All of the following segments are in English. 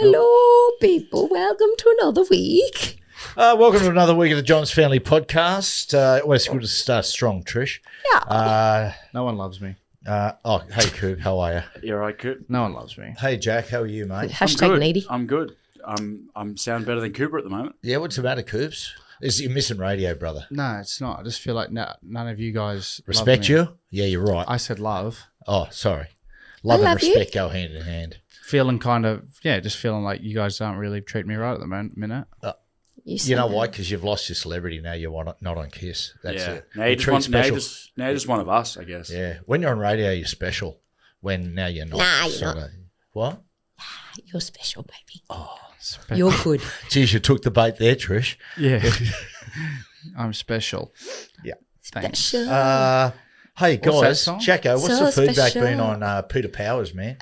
Hello, people. Welcome to another week. Welcome to another week of the John's Family Podcast. Always good to start strong, Trish. Yeah. No one loves me. Hey, Coop, how are you? You're right, Coop. No one loves me. Hey, Jack, how are you, mate? Hashtag needy. I'm good. I'm sound better than Cooper at the moment. Yeah, what's the matter, Coops? You're missing radio, brother. No, it's not. I just feel like none of you guys Respect love me. you? Yeah, you're right. I said love. Oh, sorry. Love and love respect go hand in hand. Feeling just feeling like you guys aren't really treating me right at the minute. You know why? Because you've lost your celebrity. Now you're not on Kiss. That's it. Now you're just one of us, I guess. Yeah. When you're on radio, you're special. Now you're not. Nah, you're not. What? You're special, baby. Oh, Special. You're good. geez, you took the bait there, Trish. Yeah. I'm special. Yeah. Thanks. Special. Hey, What's that guys. song? Jacko, what's So the feedback special. been on Peter Powers, man?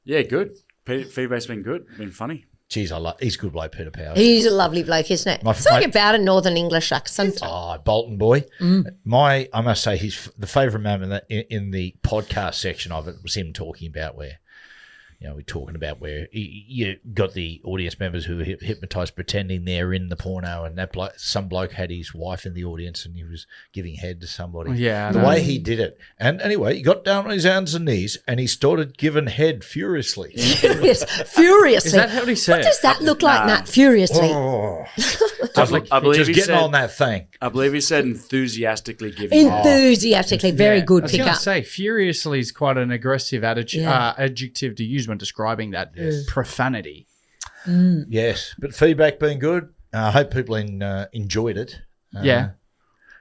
Yeah, good. Feedback's been good. Been funny. Geez, he's a good bloke, Peter Powers. He's a lovely bloke, isn't it? Something about a Northern English accent. Oh, Bolton boy. I must say, the favourite moment in the podcast section of it was him talking about where, we're talking about where you got the audience members who were hypnotised pretending they're in the porno, and some bloke had his wife in the audience and he was giving head to somebody. Yeah, I the know. way he did it. And anyway, he got down on his hands and knees and he started giving head furiously. Furiously. Is that what he said? What does that look like, Nat? Furiously. Oh. I believe just he getting said- on that thing. I believe he said enthusiastically giving. Enthusiastically. Very Yeah. good I was going pickup. to say, furiously is quite an aggressive Yeah. adjective to use when describing that profanity. Yes, but feedback been good. I hope people enjoyed it. Yeah.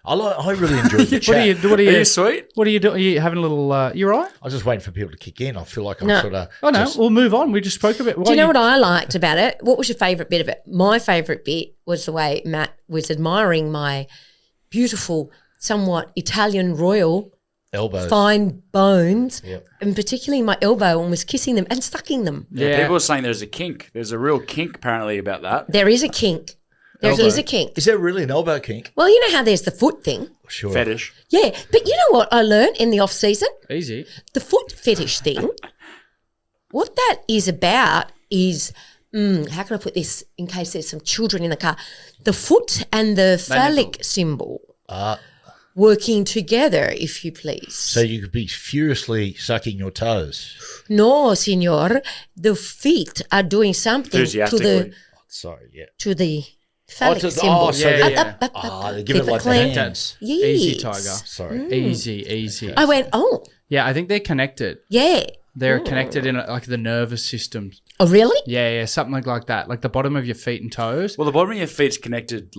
I really enjoyed the chat. What are Are you you sweet? What are you doing? Are you having a little? You all right? I was just waiting for people to kick in. I feel like I'm No. sort of. Oh no, we'll move on. We just spoke a bit. Do you know what I liked about it? What was your favourite bit of it? My favourite bit was the way Matt was admiring my beautiful, somewhat Italian royal elbows. fine bones, Yep. and particularly my elbow, and was kissing them and sucking them. Yeah. People are saying there's a kink. There's a real kink apparently about that. There is a kink. There Elbow. is a kink. Is there really an elbow kink? Well, you know how there's the foot thing? Sure. Fetish. Yeah, but you know what I learned in the off season? Easy. The foot fetish thing. What that is about is, how can I put this in case there's some children in the car? The foot and the phallic symbol working together, if you please. So you could be furiously sucking your toes. No, senor, the feet are doing something to Enthusiastically. Sorry, yeah. the phallic symbol. Oh, so Yeah, they, yeah. they give it like the clean. hands. Yes. Easy, Tiger. Sorry. Easy. I went, oh, Yeah, I think they're connected. yeah. They're connected in like the nervous system. Oh, really? Yeah, something like that. Like the bottom of your feet and toes. Well, the bottom of your feet's connected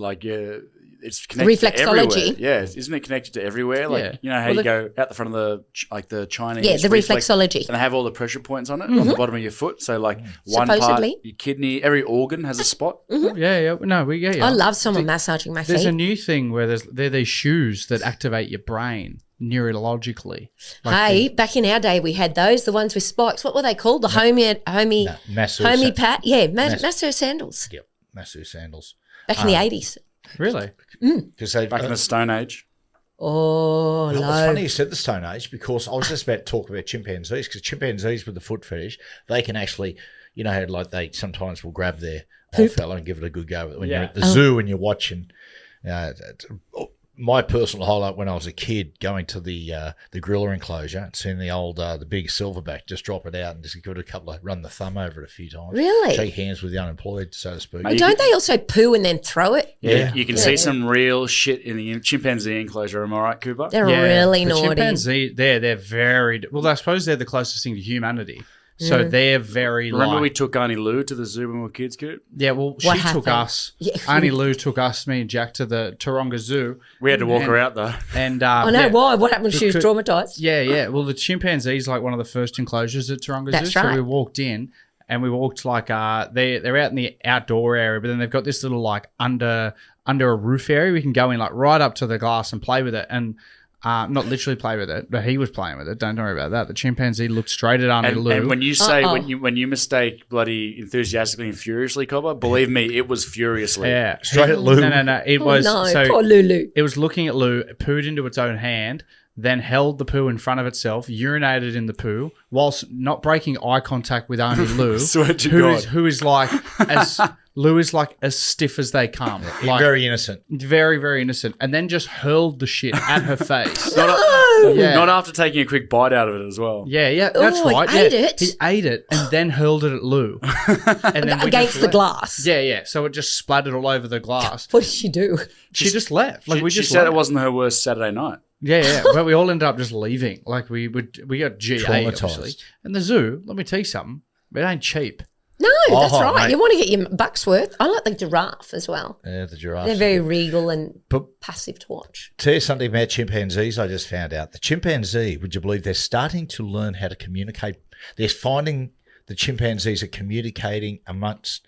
it's connected to reflexology. everywhere. Yeah, isn't it connected to everywhere? Like Yeah. you know how Well, you go out the front of the Chinese. Yeah, the reflex- reflexology. and they have all the pressure points on it on the bottom of your foot. So like one part, Supposedly. your kidney, every organ has a spot. Yeah. No, we get you. I love someone massaging my There's feet. a new thing where they're these shoes that activate your brain neurologically. Hey, back in our day, we had those, the ones with spikes. What were they called? The homie pat? Yeah, masso sandals. Yep, massive sandals. Back in the 80s. Really? Because they Back in the Stone Age. Oh, Well, it's no. funny you said the Stone Age because I was just about to talk about chimpanzees because chimpanzees with the foot fetish, they can actually, how like they sometimes will grab their old fella and give it a good go when you're at the zoo and you're watching. My personal highlight when I was a kid going to the gorilla enclosure and seeing the big silverback just drop it out and just give it run the thumb over it a few times. Really? Shake hands with the unemployed, so to speak. Well, don't they also poo and then throw it? Yeah, you can see some real shit in the chimpanzee enclosure. Am I right, Cooper? They're really the naughty. Chimpanzee, they're very well. I suppose they're the closest thing to humanity. So they're very. Remember like, we took Auntie Lou to the zoo when we were kids, Coop? Yeah, well, What she took happened? us. Yeah. Auntie Lou took us, me and Jack, to the Taronga Zoo. We had to walk her out though. And I know, why? What happened when she was Because- traumatised? Yeah. Well, the chimpanzee's like one of the first enclosures at Taronga That's Zoo. right. So we walked in and we walked like they're out in the outdoor area, but then they've got this little like under a roof area. We can go in like right up to the glass and play with it. And not literally play with it, but he was playing with it. Don't worry about that. The chimpanzee looked straight at Auntie Lou. And when you say when you mistake bloody enthusiastically and furiously, Cobber, believe me, it was furiously. yeah, Straight at Lou. No. It was no, so poor Lulu. it was looking at Lou, pooed into its own hand, then held the poo in front of itself, urinated in the poo, whilst not breaking eye contact with only Lou, Swear to who God. is who is like as Lou is like as stiff as they come, like Very innocent. very, very innocent, and then just hurled the shit at her face. Yeah. Not after taking a quick bite out of it as well. Yeah, that's Oh, he right. ate yeah. it? He ate it and then hurled it at Lou. And then we Against just the left. glass. Yeah. So it just splattered all over the glass. What did she do? She just left. Like She just said left. it wasn't her worst Saturday night. Yeah. But we all ended up just leaving. Like we got GA Traumatised. obviously. And the zoo, let me tell you something, it ain't cheap. No, that's Oh, right. mate. You want to get your buck's worth. I like the giraffe as well. Yeah, the giraffe. They're very regal and But- passive to watch. Tell you something about chimpanzees I just found out. The chimpanzee, would you believe, they're starting to learn how to communicate. They're finding the chimpanzees are communicating amongst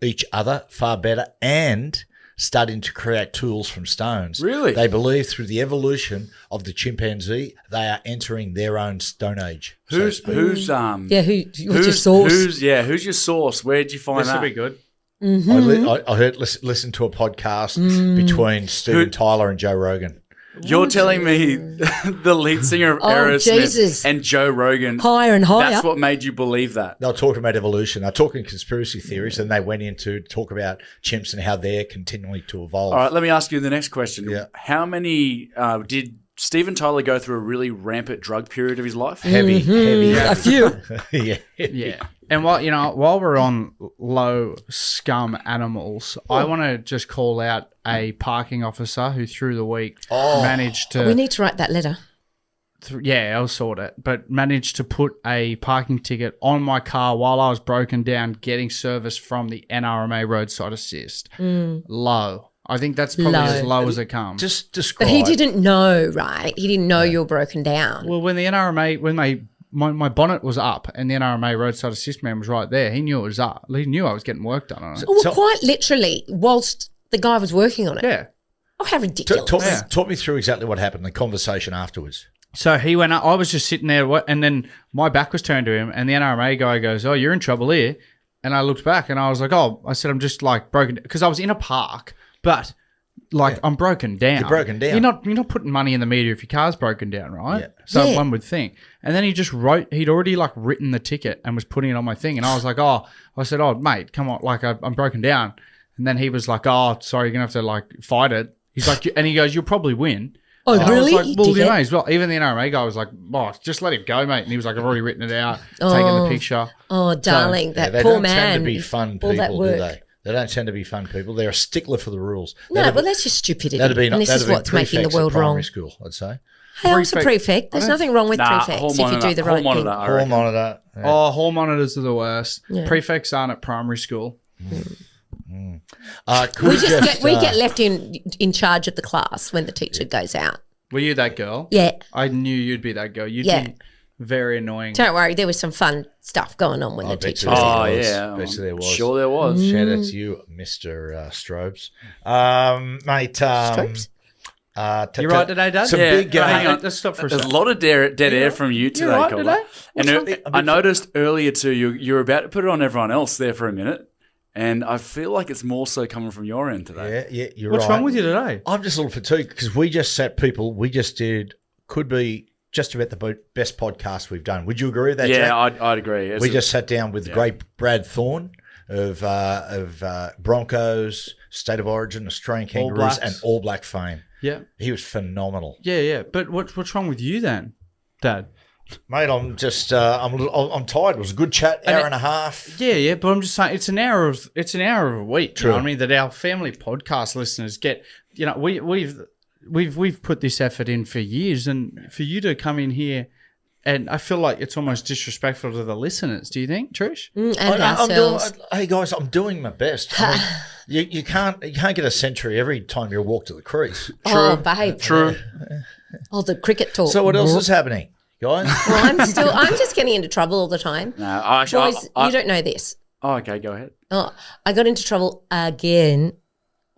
each other far better and starting to create tools from stones. Really? They believe through the evolution of the chimpanzee, they are entering their own stone age. so to Who's speak. Yeah, what's your source? Who's your source? Where'd you find This that? will be good. I heard listen to a podcast between Steven Tyler and Joe Rogan. You're telling me the lead singer of Jesus. Aerosmith and Joe Rogan. Higher and higher. That's what made you believe that. They were talking about evolution. They're talking conspiracy theories, and they went into talk about chimps and how they're continuing to evolve. All right, let me ask you the next question. Yeah. How many did Steven Tyler go through a really rampant drug period of his life? Heavy. A few. Yeah. Yeah. And while we're on low scum animals, I want to just call out a parking officer who through the week managed to We need to write that letter. I'll sort it, but managed to put a parking ticket on my car while I was broken down getting service from the NRMA roadside assist. Low. I think that's probably as low as it comes. Just describe. But he didn't know, right? He didn't know you were broken down. Well, when the NRMA, my bonnet was up and the NRMA roadside assist man was right there, he knew it was up. He knew I was getting work done on it. Well, quite literally, whilst the guy was working on it. Yeah. Oh, how ridiculous. Talk me through exactly what happened, the conversation afterwards. So he went up, I was just sitting there, and then my back was turned to him, and the NRMA guy goes, "Oh, you're in trouble here." And I looked back and I was like, I said, I'm just like broken, because I was in a park, but like I'm broken down. You're broken down. You're not putting money in the meter if your car's broken down, right? Yeah. So Yeah. one would think. And then he just he'd already like written the ticket and was putting it on my thing. And I was like, I said, mate, come on, like I'm broken down. And then he was like, sorry, you're going to have to like fight it. He's like, and he goes, you'll probably win. Oh, And really? I was like, well, Dickhead. you may as well. Even the NRMA guy was like, just let him go, mate. And he was like, I've already written it out, taken the picture. Oh, darling, that they poor don't man. tend to be fun all that people, do work. they? They don't tend to be fun people. They're a stickler for the rules. No, well, that's just stupidity. That'd be and this is what's making the world wrong. primary school, I'd say. Hey, I was a prefect. There's nothing wrong with prefects if you do the right hall thing. monitor, I Hall reckon. monitor. Yeah. Oh, hall monitors are the worst. Yeah. Prefects aren't at primary school. Could We get left in charge of the class when the teacher goes out. Were you that girl? Yeah. I knew you'd be that girl. You'd Yeah. be very annoying. Don't worry, there was some fun stuff going on when the bet teacher you was there out. Oh, was. yeah. Bet you there was. Sure there was. Shout out to you, Mr. Strobes. Mate. Strobes? You right today, Dad? Some Yeah, big hang on. Let's stop for a There's a second. lot of dead air from you today, right Cobber. today? And I noticed earlier too, you were about to put it on everyone else there for a minute, and I feel like it's more so coming from your end today. Yeah, you're What's right. wrong with you today? I'm just a little fatigued because we just could be just about the best podcast we've done. Would you agree with that, Yeah, Jack? I'd agree. It's We just sat down with the great Brad Thorne of Broncos, State of Origin, Australian Kangaroos, Blacks. and All Black fame. Yeah. He was phenomenal. Yeah. But what's wrong with you then, Dad? Mate, I'm just I'm tired. It was a good chat, hour and a half. Yeah, but I'm just saying it's an hour of a week. True. You know what I mean? That our family podcast listeners get. You know, we've put this effort in for years, and for you to come in here, and I feel like it's almost disrespectful to the listeners. Do you think, Trish? And I'm ourselves. hey guys, I'm doing my best. I mean, you can't get a century every time you walk to the crease. Oh, babe. true. Oh, the cricket talk. So what else is happening, guys? Well, I'm just getting into trouble all the time. No, actually, Boys, you don't know this. Oh, okay, go ahead. Oh, I got into trouble again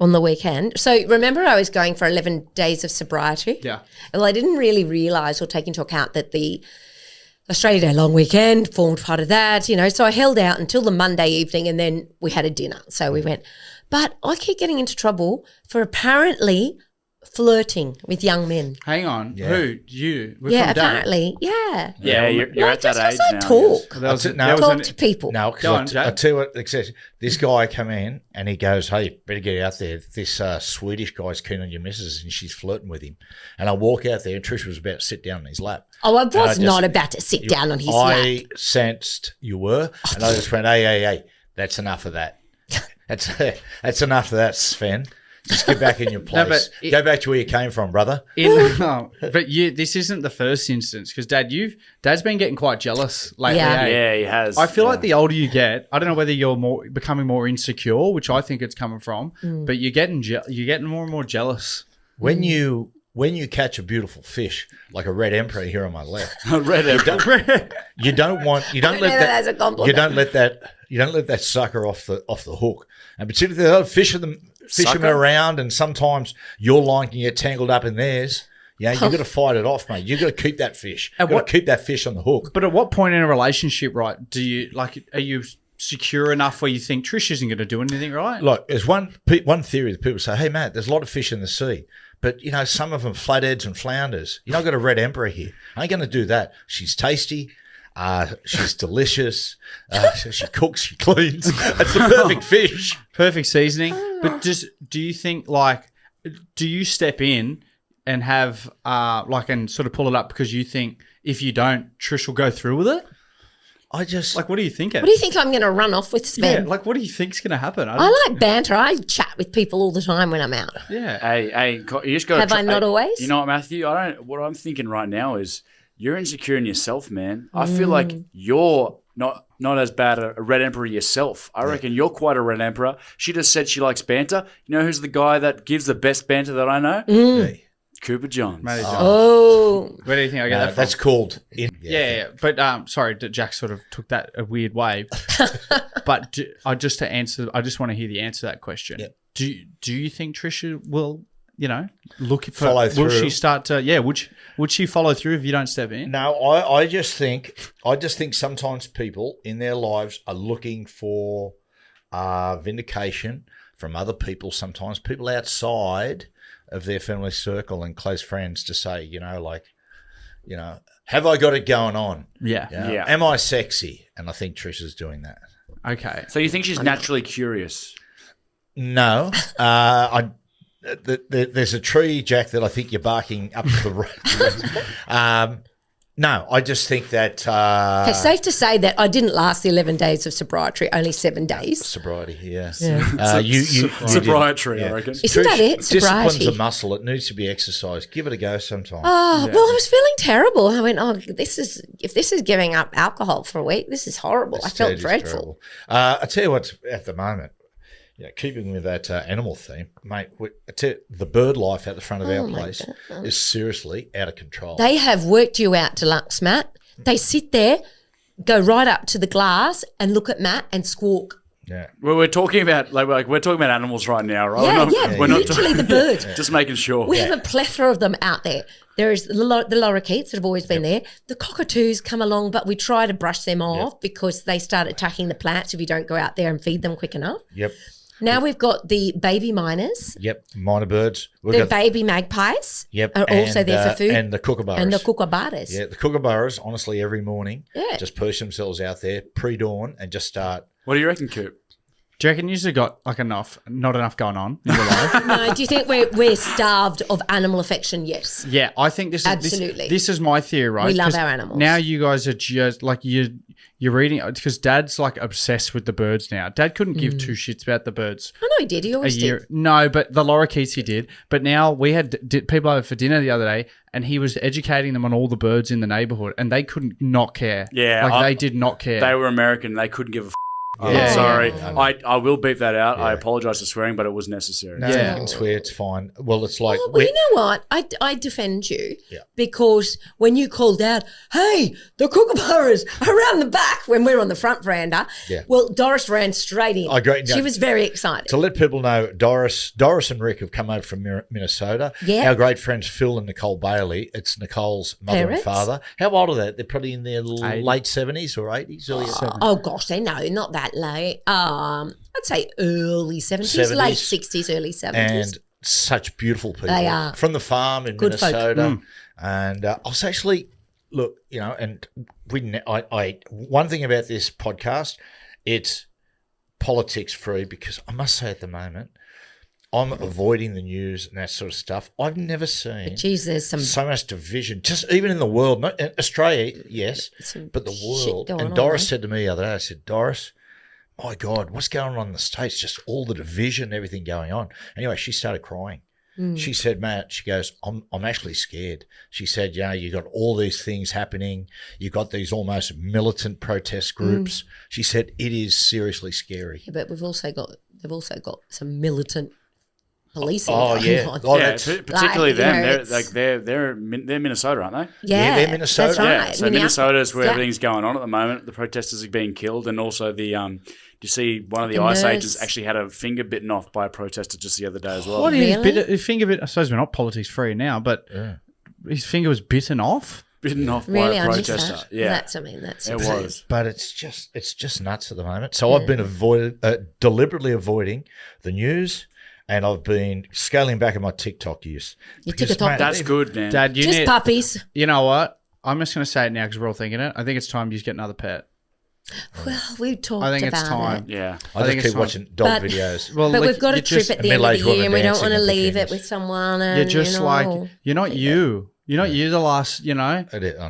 on the weekend. So remember I was going for 11 days of sobriety? Yeah. Well, I didn't really realise or take into account that the Australia Day long weekend formed part of that, So I held out until the Monday evening and then we had a dinner. So we went. But I keep getting into trouble for apparently flirting with young men. Hang on. Yeah. Who? You? We're Yeah, from Dad. apparently. Yeah. Yeah, you're at that Just 'cause age I now. talk. There was, No. there was Talk an- to people. No, Go on, because Jack. I tell you what, this guy come in and he goes, "Hey, better get out there. This Swedish guy's keen on your missus and she's flirting with him." And I walk out there and Trish was about to sit down on his lap. Oh, I And I was just- not about to sit down on his lap. I sensed you were, and I just went, "Hey, that's enough of that. That's enough of that, Sven. Just get back in your place. Go back to where you came from, brother." But this isn't the first instance because Dad's been getting quite jealous lately. Yeah. eh? Yeah, he has. I feel Yeah. like the older you get, I don't know whether you're becoming more insecure, which I think it's coming from, but you're getting more and more jealous. When you catch a beautiful fish like a red emperor here on my left, Red Emperor. you don't let That's a that compliment. you don't let that sucker off the hook. And particularly the other fishermen around, and sometimes your line can get tangled up in theirs. Yeah, you got to fight it off, mate. You got to keep that fish. You got to keep that fish on the hook. But at what point in a relationship, right, are you secure enough where you think Trish isn't going to do anything, right? Look, there's one theory that people say, "Hey, Matt, there's a lot of fish in the sea, but some of them flatheads and flounders. I've got a red emperor here. I ain't going to do that. She's tasty. She's delicious. She cooks. She cleans. That's the perfect fish. Perfect seasoning. But do you think do you step in and have and sort of pull it up because you think if you don't, Trish will go through with it? I just What are you thinking? What do you think I'm going to run off with, Sven? Yeah, what do you think's going to happen? I like banter. I chat with people all the time when I'm out. Yeah. Hey, you just got. Have I not always? You know what, Matthew? What I'm thinking right now is you're insecure in yourself, man. I feel like you're not as bad a red emperor yourself. I reckon you're quite a red emperor. She just said she likes banter. You know who's the guy that gives the best banter that I know? me. Cooper Johns. Matty Johns. Oh. Where do you think I get that from? That's called. Yeah. But sorry, Jack sort of took that a weird way. But I just want to hear the answer to that question. Yep. Do you think Trisha will, look for Follow through? Will she start to? Would she follow through if you don't step in? No, I just think sometimes people in their lives are looking for vindication from other people. Sometimes people outside of their family circle and close friends to say, have I got it going on? Yeah. Yeah. Am I sexy? And I think Trisha's doing that. Okay. So you think she's naturally curious? No, there's a tree, Jack, that I think you're barking up to the road. No, I just think that Okay, safe to say that I didn't last the 11 days of sobriety, only 7 days. sobriety. Yeah, Yeah. Sobriety, I reckon. Isn't that it? Discipline's Sobriety. a muscle. It needs to be exercised. Give it a go sometime. Oh, well, I was feeling terrible. I went, if this is giving up alcohol for a week, this is horrible. I felt That is dreadful. terrible. I tell you what's at the moment. Keeping with that animal theme, mate, I tell you, the bird life at the front of our place is seriously out of control. They have worked you out deluxe, Matt. They sit there, go right up to the glass and look at Matt and squawk. Yeah. Well, we're talking about we're talking about animals right now, right? Yeah, we're not literally the birds. just making sure. We have a plethora of them out there. There is the lorikeets that have always been there. The cockatoos come along, but we try to brush them off because they start attacking the plants if you don't go out there and feed them quick enough. Yep. Now we've got the baby miners. Yep. Minor birds. The baby magpies Yep. are also there for food. And the kookaburras. And the kookaburras. Yeah, the kookaburras, honestly, every morning just push themselves out there pre-dawn and just start. What do you reckon, Coop? Do you reckon you've got not enough going on in your life? No, do you think we're starved of animal affection? Yes. Yeah, I think this is Absolutely. This is my theory, right? We love 'Cause our animals. Now you guys are just you're reading because Dad's obsessed with the birds now. Dad couldn't give two shits about the birds I know he did. He a always year. did. No, but the lorikeets he did. But now we had people over for dinner the other day, and he was educating them on all the birds in the neighborhood, and they couldn't not care. Yeah, they did not care. They were American. They couldn't give a. Yeah, Sorry, yeah. I will beep that out. Yeah. I apologize for swearing, but it was necessary. No, Yeah. you can swear, it's fine. Well, it's like. Well, you know what? I defend you Yeah. because when you called out, hey, the kookaburras are around the back when we're on the front veranda, Yeah. well, Doris ran straight in. I got- She was very excited. To let people know, Doris and Rick have come over from Minnesota. Yeah. Our great friends Phil and Nicole Bailey. It's Nicole's mother Parents. and father. How old are they? They're probably in their late 70s or 80s. Oh gosh, they know, not that late. I'd say early 70s, 70s. late 60s, early 70s. And such beautiful people. They are. From the farm in Good folk. Minnesota. And I was actually, look, and one thing about this podcast, it's politics free, because I must say at the moment, I'm avoiding the news and that sort of stuff. I've never seen Geez, there's some so much division, just even in the world. Not in Australia, yes, some but the shit world. going And on, Doris eh? said to me the other day, I said, Doris, my God, what's going on in the States? Just all the division, everything going on. Anyway, she started crying. She said, Matt, she goes, I'm actually scared. She said, you got all these things happening. You got these almost militant protest groups. She said, it is seriously scary. Yeah, but they've also got some militant policing. Oh, going yeah. on. Oh, Yeah, that's, particularly Like, you know, them. it's- They're Minnesota, aren't they? Yeah, they're Minnesota. That's right. Yeah. So Minnesota is where yeah. everything's going on at the moment. The protesters are being killed, and also the do you see one of the The ice nurse. agents actually had a finger bitten off by a protester just the other day as well. What is Really? his finger bit? I suppose we're not politics free now, but his finger was bitten off. Bitten off Really, by a I missed protester. that. Yeah, That's it was. But it's just nuts at the moment. So I've been deliberately avoiding the news, and I've been scaling back on my TikTok use. You Because, took a top. mate, That's good, man. Dad, you Just need. puppies. You know what? I'm just going to say it now because we're all thinking it. I think it's time you get another pet. Well, we talked I think about it's time. it. Yeah. I think just it's keep watching dog But- videos. Well, But like, we've got a you're trip just- at the end of middle-aged the year, woman and we don't dancing want to in leave it bikinis. with someone. And, You're just you know, like you're not you. You're not you. The last, I know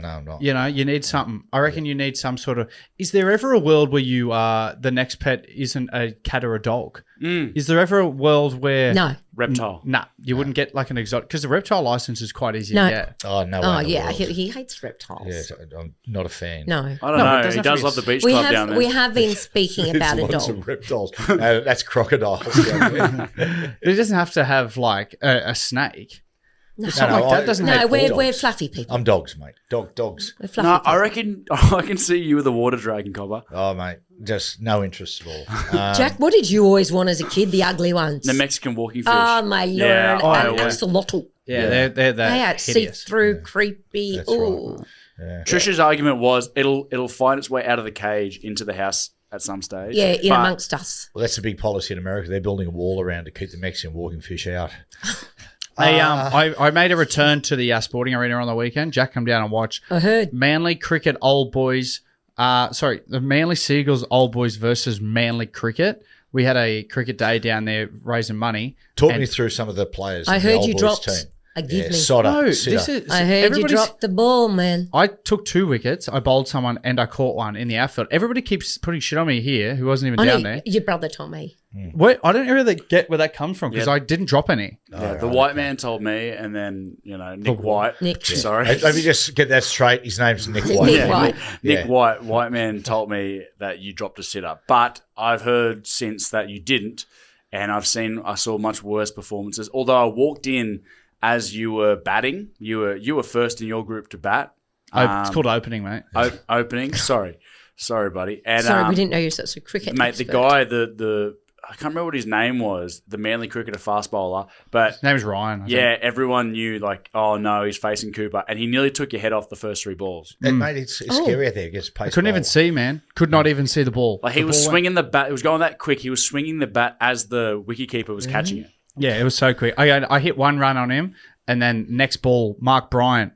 I'm not. You know, you need something. I reckon you need some sort of. Is there ever a world where you the next pet isn't a cat or a dog? Is there ever a world where No. Reptile. Nah, you wouldn't get like an exotic because the reptile license is quite easy No. to get. Oh, no. Oh way in the yeah, world. he hates reptiles. Yes, I'm not a fan. No. I don't No, it know. doesn't He have to does be- love the beach We club down have there. have been speaking about a There's lots dog. of reptiles. No, that's crocodiles. It doesn't have to have like a snake. No, Something like that doesn't no, have we're dogs. fluffy people. I'm dogs, mate. Dogs. We're fluffy No, people. I reckon I can see you with a water dragon, Cobber. Oh, mate, just no interest at all. Jack, what did you always want as a kid? The ugly ones. The Mexican walking fish. Oh my lord! Yeah, and yeah. axolotl. Yeah, they're They are hideous. see-through, creepy. That's Ooh. right. Yeah. Trisha's argument was it'll find its way out of the cage into the house at some stage. Yeah, in But amongst us. Well, that's the big policy in America. They're building a wall around to keep the Mexican walking fish out. I made a return to the sporting arena on the weekend. Jack, come down and watch. I heard. Manly Cricket Old Boys. The Manly Seagulls Old Boys versus Manly Cricket. We had a cricket day down there raising money. Talk And- me through some of the players. I in the heard old you boys dropped team. a give Yeah, me. Sodder, No, Sitter. this is. I heard you everybody's- dropped the ball, man. I took 2 wickets. I bowled someone and I caught one in the outfield. Everybody keeps putting shit on me here who wasn't even I down know there. your brother told me. Wait, I don't really get where that comes from because Yeah. I didn't drop any. yeah, the white man told me, and then Nick White. Nick. Sorry. Let me just get that straight. His name's Nick White. Nick Yeah, White. Nick Yeah. White man told me that you dropped a sitter, but I've heard since that you didn't, and I saw much worse performances. Although I walked in as you were batting, you were first in your group to bat. It's called opening, mate. Opening. Sorry, buddy. And Sorry, we didn't know you were such a cricket mate. expert. The guy, the I can't remember what his name was, the Manly cricketer fast bowler, but His name is Ryan. I think. yeah, everyone knew like, oh no, he's facing Cooper, and he nearly took your head off the first 3 balls. And, mate, it's scary out there. It gets I couldn't even see, man. Could not even see the ball. Like he The was ball went- swinging the bat. It was going that quick. He was swinging the bat as the wicketkeeper was catching it. Yeah, it was so quick. I hit 1 run on him, and then next ball, Mark Bryant,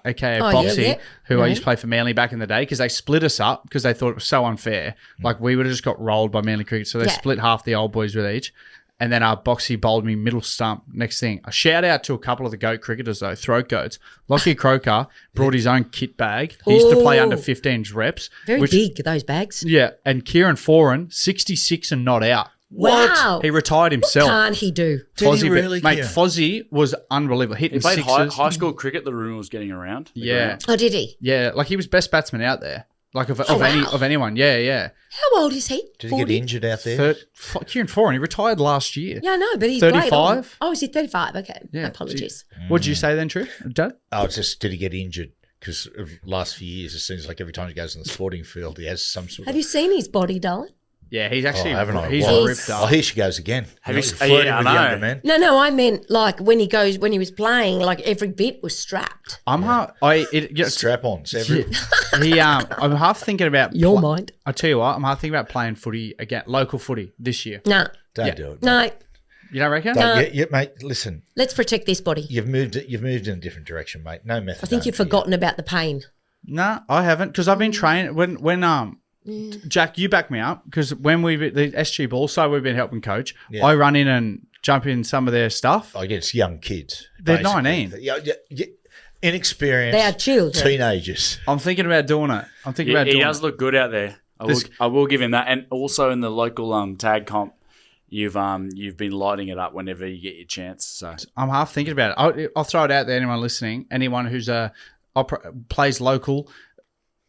aka Oh, Boxy, yeah. who I Yeah. used to play for Manly back in the day, because they split us up because they thought it was so unfair. Like we would have just got rolled by Manly Cricket, so they Yeah. split half the old boys with each. And then Boxy bowled me middle stump. Next thing, a shout out to a couple of the goat cricketers though, throat goats. Lockie Croker brought his own kit bag. He used to play Ooh. under 15 reps. Very which- big, those bags. Yeah, and Kieran Foran, 66 and not out. Wow. He retired himself. Can't he do? Did he really, mate, Kieran? Fozzie was unbelievable. He Hitting played sixes. high school cricket. The rumor was getting around. the Yeah. ground. Oh, did he? Yeah, like he was best batsman out there. Like of wow. anyone. Yeah, yeah. How old is he? Did he get injured out there? Kieran Foran, he retired last year. Yeah, no, but he's great. 35? Oh, is he 35? Okay. Yeah. Apologies. What did you say then, True? Dad? Oh, it's just did he get injured? Because of the last few years, it seems like every time he goes on the sporting field, he has some sort Have of... you seen his body, darling? Yeah, he's actually haven't I? he's Wow. ripped Oh, up. here she goes again. Have you He's s- flirting yeah, I with know. younger men. No, I meant like when he was playing, like every bit was strapped. I'm half Strap-ons. Every... I'm half thinking about Your mind. I tell you what, I'm half thinking about playing footy again, local footy this year. No, Don't do it. no. You don't reckon? Mate. Listen, Let's protect this body. you've moved in a different direction, mate. No method. I think you've forgotten about the pain. No, I haven't, because I've been training. When Jack, you back me up, because when the SG ball side we've been helping coach, I run in and jump in some of their stuff. I guess young kids. They're basically. 19. Yeah, inexperienced. They are children. Teenagers. I'm thinking about doing it. He does look good out there. I will give him that. And also in the local tag comp, you've been lighting it up whenever you get your chance. So I'm half thinking about it. I'll throw it out there. Anyone listening, anyone who's plays local,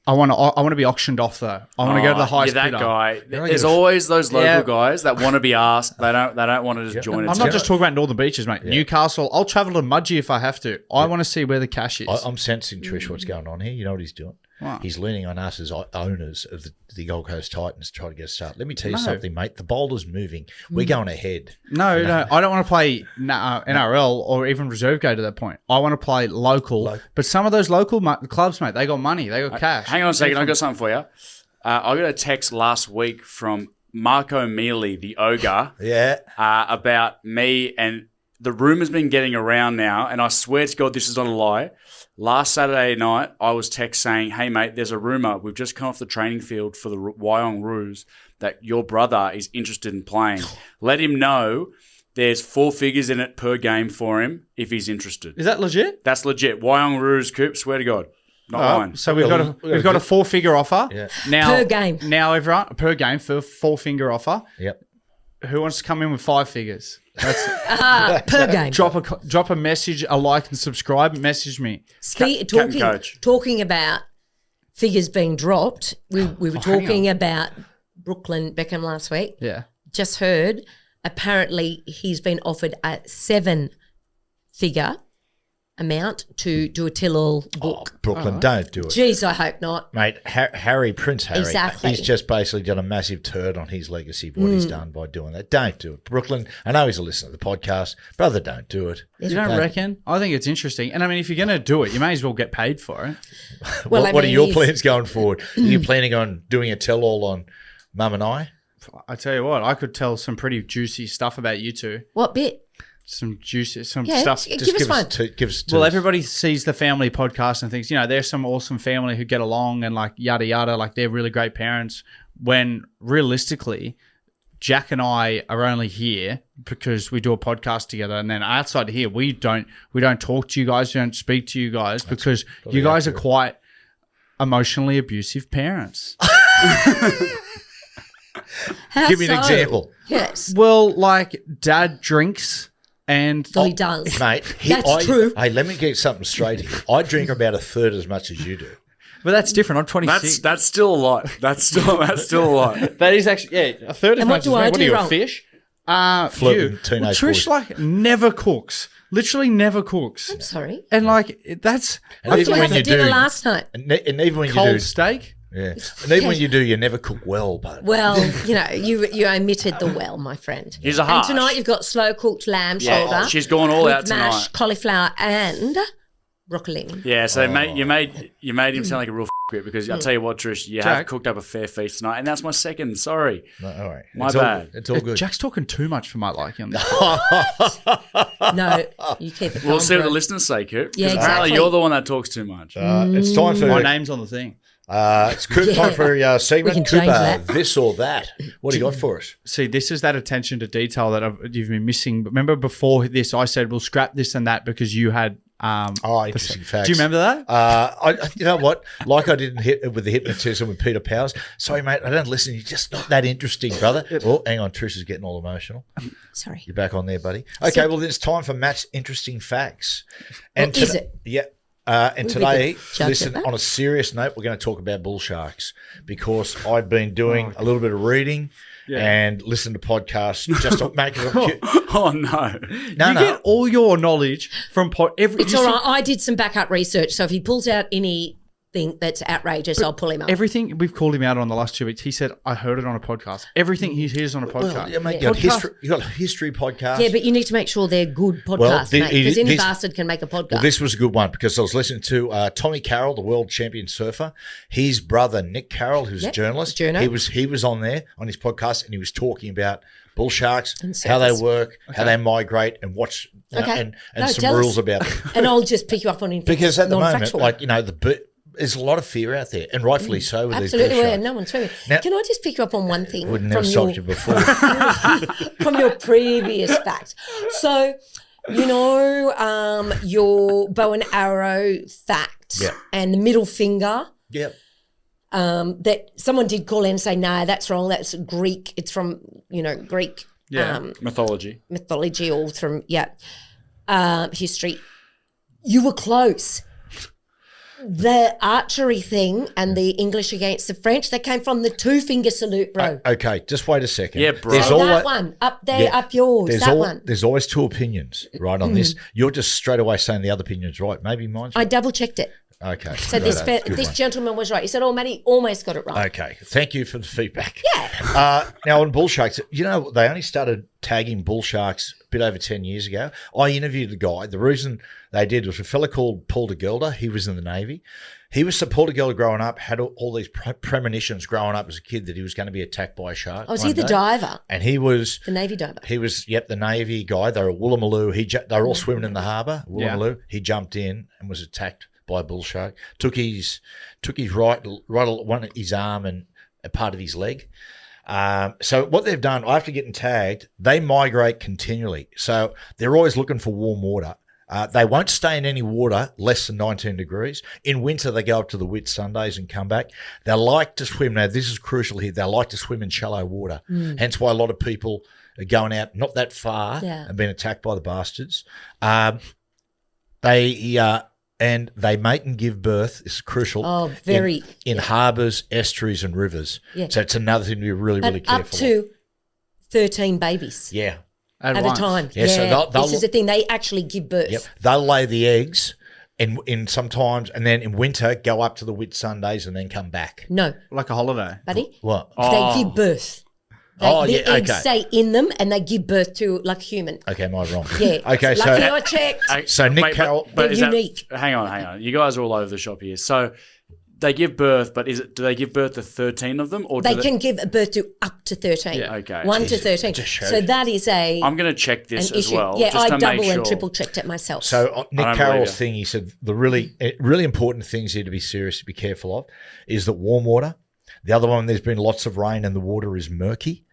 I want to be auctioned off though. I want to go to the highest bidder. That guy. There's always those local guys that want to be asked. They don't want to just join. I'm not just talking about Northern Beaches, mate. Yeah. Newcastle. I'll travel to Mudgee if I have to. I want to see where the cash is. I'm sensing, Trish, what's going on here. You know what he's doing? What? He's leaning on us as owners of the Gold Coast Titans to try to get a start. Let me tell you something, mate. The bowler's moving. We're going ahead. No, I don't want to play NRL or even reserve grade to that point. I want to play local. But some of those local clubs, mate, they got money. They got cash. Hang on a second. I got something for you. I got a text last week from Marco Mealy, the ogre, about me, and the rumour's been getting around now, and I swear to God this is not a lie. Last Saturday night, I was text saying, hey, mate, there's a rumour. We've just come off the training field for the Wyong Roos that your brother is interested in playing. Let him know there's 4 figures in it per game for him if he's interested. Is that legit? That's legit. Wyong Roos, Coop, swear to God. Not lying. So we've got a 4-figure offer. Yeah. Now, per game. Now, everyone, per game for a 4-figure offer. Yep. Who wants to come in with 5 figures? That's per game. Drop a message, a like and subscribe. Message me. Talking about figures being dropped, we were talking about Brooklyn Beckham last week. Yeah. Just heard, apparently he's been offered a 7-figure amount to do a tell-all book. Brooklyn, don't do it. Jeez, I hope not. Mate, Prince Harry, he's just basically done a massive turd on his legacy of what he's done by doing that. Don't do it. Brooklyn, I know he's a listener to the podcast. Brother, don't do it. You don't reckon? I think it's interesting. And I mean, if you're going to do it, you may as well get paid for it. What are your plans going forward? Are you planning on doing a tell-all on Mum and I? I tell you what, I could tell some pretty juicy stuff about you two. What bit? Some stuff. Give us one. Well, everybody sees the family podcast and thinks, there's some awesome family who get along and like yada yada, like they're really great parents. When realistically, Jack and I are only here because we do a podcast together, and then outside of here, we don't talk to you guys, we don't speak to you guys because you guys are quite emotionally abusive parents. Give me an example. Yes. Well, like Dad drinks. And he does. Mate, that's true. Hey, let me get something straight here. I drink about 1/3 as much as you do. But that's different. I'm 26. That's still a lot. That's still a lot. That is actually, 1/3 as much as me. What are you, a fish? Flirting teenage Trish, boys. never cooks. Literally never cooks. I'm sorry. And that's... And even when you do... last night. And even when cold you do... steak? Yeah. And even when you do, you never cook well, but... Well, you omitted the well, my friend. He's a harsh. And tonight you've got slow-cooked lamb shoulder. She's gone all out tonight. Mashed cauliflower and broccoli. Yeah, so you made him sound like a real f***er because I'll tell you what, Trish, you have cooked up a fair feast tonight, and that's my second. Sorry. No, all right. My bad. It's all good. Jack's talking too much for my liking. No, you keep it. We'll see what the listeners say, Coop. Yeah, exactly. Apparently you're the one that talks too much. It's time for... My name's on the thing. It's time for a segment. We can change that. This or that. What do you got for us? See, this is that attention to detail that you've been missing. But remember before this, I said we'll scrap this and that because you had... interesting facts. Do you remember that? You know what? Like I didn't hit it with the hypnotism with Peter Powers. Sorry, mate, I don't listen. You're just not that interesting, brother. Oh, hang on. Trish is getting all emotional. Sorry. You're back on there, buddy. Okay, well, it's time for Matt's interesting facts. And is it? Yeah. And today, listen, that. on a serious note, we're going to talk about bull sharks because I've been doing a little bit of reading and listening to podcasts just to make it cute. Oh, no. You get all your knowledge from It's all right. I did some backup research, so if he pulls out any think that's outrageous, I'll pull him up. Everything we've called him out on the last 2 weeks, he said, I heard it on a podcast. Everything he hears on a podcast. Well, yeah, mate, you got a history podcast. Yeah, but you need to make sure they're good podcasts, mate, because any bastard can make a podcast. Well, this was a good one because I was listening to Tommy Carroll, the world champion surfer. His brother, Nick Carroll, who's a journalist, he was on there on his podcast and he was talking about bull sharks, how they work, how they migrate, and what's and some rules about them. And I'll just pick you up on anything because at the moment, non-factual. There's a lot of fear out there, and rightfully so. With Absolutely, these bull sharks. no one's swimming. Can I just pick you up on one thing? Wouldn't have stopped you before. From your previous fact. So, your bow and arrow fact and the middle finger. Yep. That someone did call in and say, no, that's wrong. That's Greek. It's from, Greek mythology all from, history. You were close. The archery thing and the English against the French, that came from the two-finger salute, bro. Okay, just wait a second. Yeah, bro. There's that one, up there, up yours, one. There's always two opinions, right, on this. You're just straight away saying the other opinion's right. Maybe mine's right. I double-checked it. Okay. So this gentleman was right. He said, Matty almost got it right. Okay. Thank you for the feedback. Yeah. Now, on bull sharks, they only started tagging bull sharks a bit over 10 years ago. I interviewed the guy. The reason they did was a fella called Paul de Gelder. He was in the Navy. Paul de Gelder growing up, had all these premonitions growing up as a kid that he was going to be attacked by a shark. Oh, was he the diver? And he was... The Navy diver. He was, the Navy guy. They were at Woolloomooloo. They were all swimming in the harbour, Woolloomooloo. He jumped in and was attacked by a bull shark. Took his right one of his arm and a part of his leg. So what they've done, after getting tagged, they migrate continually. So they're always looking for warm water. They won't stay in any water less than 19 degrees. In winter, they go up to the Whitsundays and come back. They like to swim. Now, this is crucial here. They like to swim in shallow water. Hence why a lot of people are going out not that far and being attacked by the bastards. And they mate and give birth. This is crucial. Oh, very. In harbours, estuaries and rivers. Yeah. So it's another thing to be really, really careful up to 13 babies. Yeah. At a time. Yeah. So this is the thing. They actually give birth. Yep. They'll lay the eggs in sometimes, and then in winter, go up to the Whitsundays and then come back. No. Like a holiday. Buddy. What? They give birth. The eggs stay in them and they give birth to like a human. Okay, am I wrong? Yeah. Okay, lucky I checked. So Nick Carroll, they're unique. Hang on. You guys are all over the shop here. So they give birth, but do they give birth to 13 of them, or they can give birth to up to 13? Yeah, okay. 1 to 13. So that is I'm going to check this as issue. well. Yeah, just I double and triple checked it myself. So Nick Carroll's thing, he said the really important things here to be serious, to be careful of, is that warm water. The other one, there's been lots of rain and the water is murky.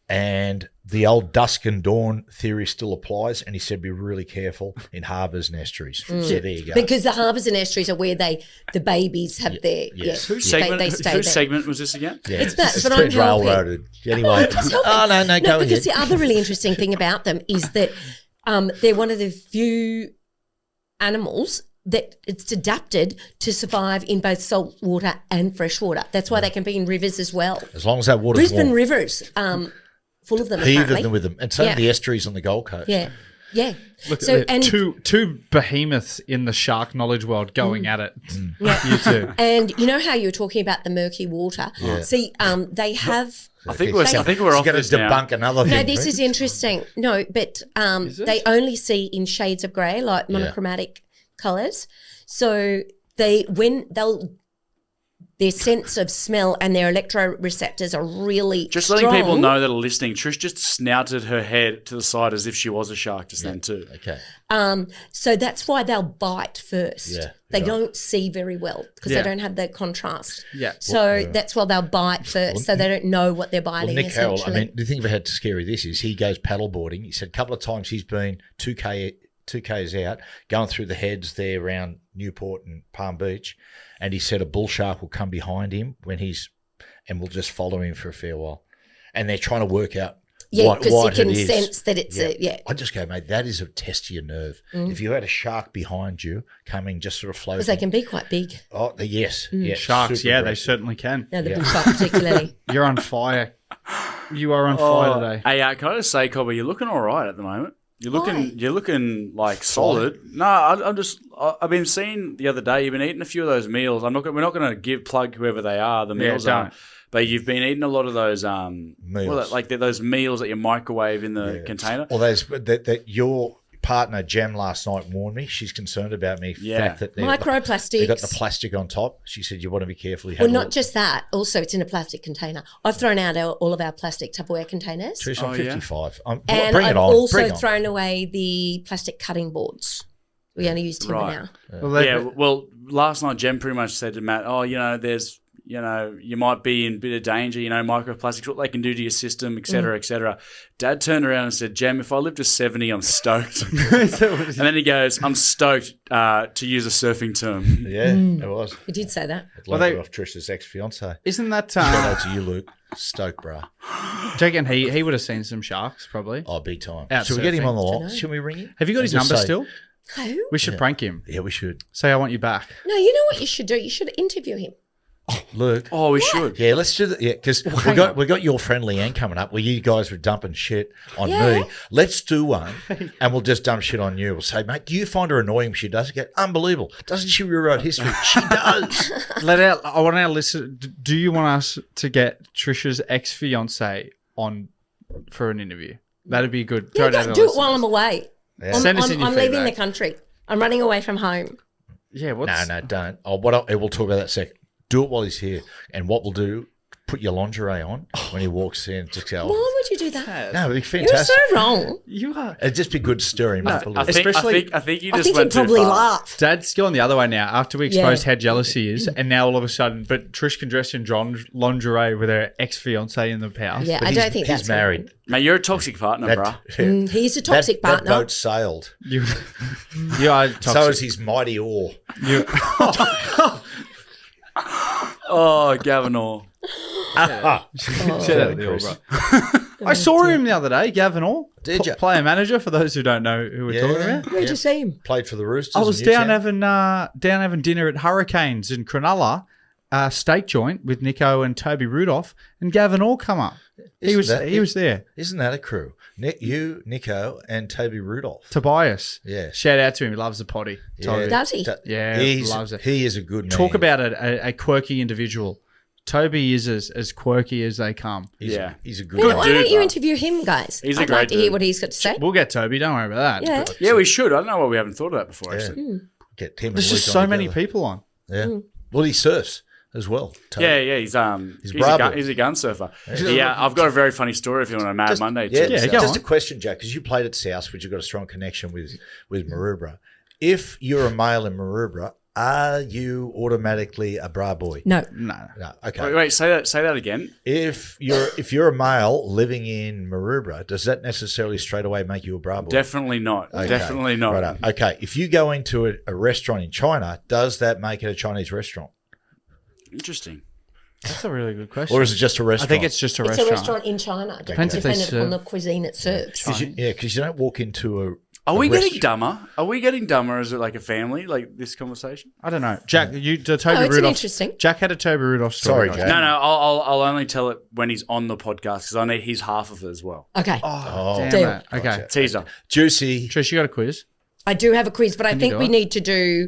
And the old dusk and dawn theory still applies. And he said, be really careful in harbours and estuaries. So there you go. Because the harbours and estuaries are where the babies have their, Whose segment was this again? Yeah. It's that, it's but I'm helping. Railroaded. Anyway. No, go ahead. Because the other really interesting thing about them is that they're one of the few animals that it's adapted to survive in both salt water and fresh water. That's why they can be in rivers as well. As long as that water's Brisbane warm. rivers, full of them. Heaved them with them, and so the estuaries on the Gold Coast. Yeah. Look, so and two behemoths in the shark knowledge world going at it. Yeah. You two. And you know how you were talking about the murky water? Yeah. See, they have. I think we're off going to debunk another thing. No, this is interesting. No, but they only see in shades of grey, like monochromatic colours. So their sense of smell and their electroreceptors are really just strong. Letting people know that are listening, Trish just snouted her head to the side as if she was a shark just then too. Okay. So that's why they'll bite first. Yeah. They don't see very well because they don't have the contrast. Yeah. So that's why they'll bite first, so they don't know what they're biting. Well, Nick Carroll, the thing about how scary this is, he goes paddleboarding. He said a couple of times he's been 2Ks out, going through the heads there around Newport and Palm Beach, and he said a bull shark will come behind him and will just follow him for a fair while. And they're trying to work out what because you can it is. sense that it's I just go, mate, that is a test to your nerve. If you had a shark behind you coming just sort of floating. Because they can be quite big. Oh, yes. Yeah, sharks, they certainly can. No, the bull shark particularly. You're on fire. You are on fire today. Hey, can I just say, Cobber, you're looking all right at the moment. You're looking like solid. No, I've been seeing the other day. You've been eating a few of those meals. We're not going to plug whoever they are. The meals are, but you've been eating a lot of those meals, like those meals that you microwave in the container. Or those that your partner Jem last night warned me. She's concerned about me. Fact that microplastics. They got the plastic on top. She said you want to be careful. Well, not just that. Also, it's in a plastic container. I've thrown out all of our plastic Tupperware containers. Trish, I'm 55. And bring it I've on. also thrown away the plastic cutting boards. We only use timber now. Well, last night Jem pretty much said to Matt, you might be in a bit of danger, microplastics, what they can do to your system, et cetera, et cetera. Dad turned around and said, Jem, if I live to 70, I'm stoked. And then he goes, I'm stoked to use a surfing term. Yeah, it was. He did say that. It learned it off Trish's ex-fiance. Isn't that... Shout out to you, Luke. Stoked, bro. Do you reckon he would have seen some sharks, probably? Oh, big time. Should we get him on the line? Should we ring him? Have you got his number still? No. We should prank him. Yeah, we should. Say, I want you back. No, you know what you should do? You should interview him. Luke. Oh, we should. Yeah, let's do that. Yeah, because we got your friend Leanne coming up where you guys were dumping shit on me. Let's do one and we'll just dump shit on you. We'll say, mate, do you find her annoying when she does it? Go, unbelievable. Doesn't she rewrite history? She does. I want our listener. Do you want us to get Trisha's ex-fiance on for an interview? That'd be good. Yeah, do it while I'm away. Yeah. Send us in your I'm leaving the country. I'm running away from home. Yeah, No, don't. We'll talk about that second. Do it while he's here. And what we'll do, put your lingerie on when he walks in. Just go, why would you do that? No, it'd be fantastic. You're so wrong. You are. It'd just be good to stir him up a little. I think you just went he'd probably too far. laugh. Dad's going the other way now after we exposed how jealous he is. And now all of a sudden, but Trish can dress in lingerie with her ex-fiance in the house. Yeah, But I don't think he's that's married. Mate, you're a toxic partner, bruh. He's a toxic partner. That boat sailed. You are toxic. So is his mighty oar. Oh, Gavin Orr. Shout out to the bro. I saw him the other day, Gavin Orr. Did you? Player manager, for those who don't know who we're talking about. Where'd you see him? Played for the Roosters. I was down having dinner at Hurricanes in Cronulla, steak joint with Nico and Toby Rudolph, and Gavin Orr come up. He was there. Isn't that a crew? You, Nico, and Toby Rudolph. Tobias. Yeah. Shout out to him. He loves the potty. Yeah. Does he? Yeah, he loves it. He is a good man. Talk about a quirky individual. Toby is as quirky as they come. He's a good Why man. don't you interview him, guys? He's a I'd great like to hear dude. what he's got to say. We'll get Toby. Don't worry about that. Yeah. Yeah, we should. I don't know what we haven't thought about before, actually. Get him. There's and just Luke so on many together. people on. Yeah. Well, he surfs as well. Toby. Yeah, he's bravo. he's a gun surfer. Yeah, I've got a very funny story if you want a Mad Monday. Yeah, too. Yeah, go just on. a question, Jack, because you played at South, which you've got a strong connection with Maroubra. If you're a male in Maroubra, are you automatically a bra boy? No. No. No. Okay. Wait, say that again. If you're a male living in Maroubra, does that necessarily straight away make you a bra boy? Definitely not. Okay. Definitely not. Right. Okay. If you go into a restaurant in China, does that make it a Chinese restaurant? Interesting. That's a really good question. Or is it just a I restaurant? think it's just a It's restaurant. a restaurant in China. Depends if they depending serve- on the cuisine it serves. Because you don't walk into a. Are we restaurant. getting dumber? Are we getting dumber as like a family, like this conversation? I don't know. Jack, the Toby it's an Rudolph. interesting. Jack had a Toby Rudolph story. Sorry, guys. Jack. No, I'll only tell it when he's on the podcast because I know he's half of it as well. Okay. Oh, damn Deal. it. Okay. Teaser. Juicy? Trish, you got a quiz? I do have a quiz, but I think do we it? need to do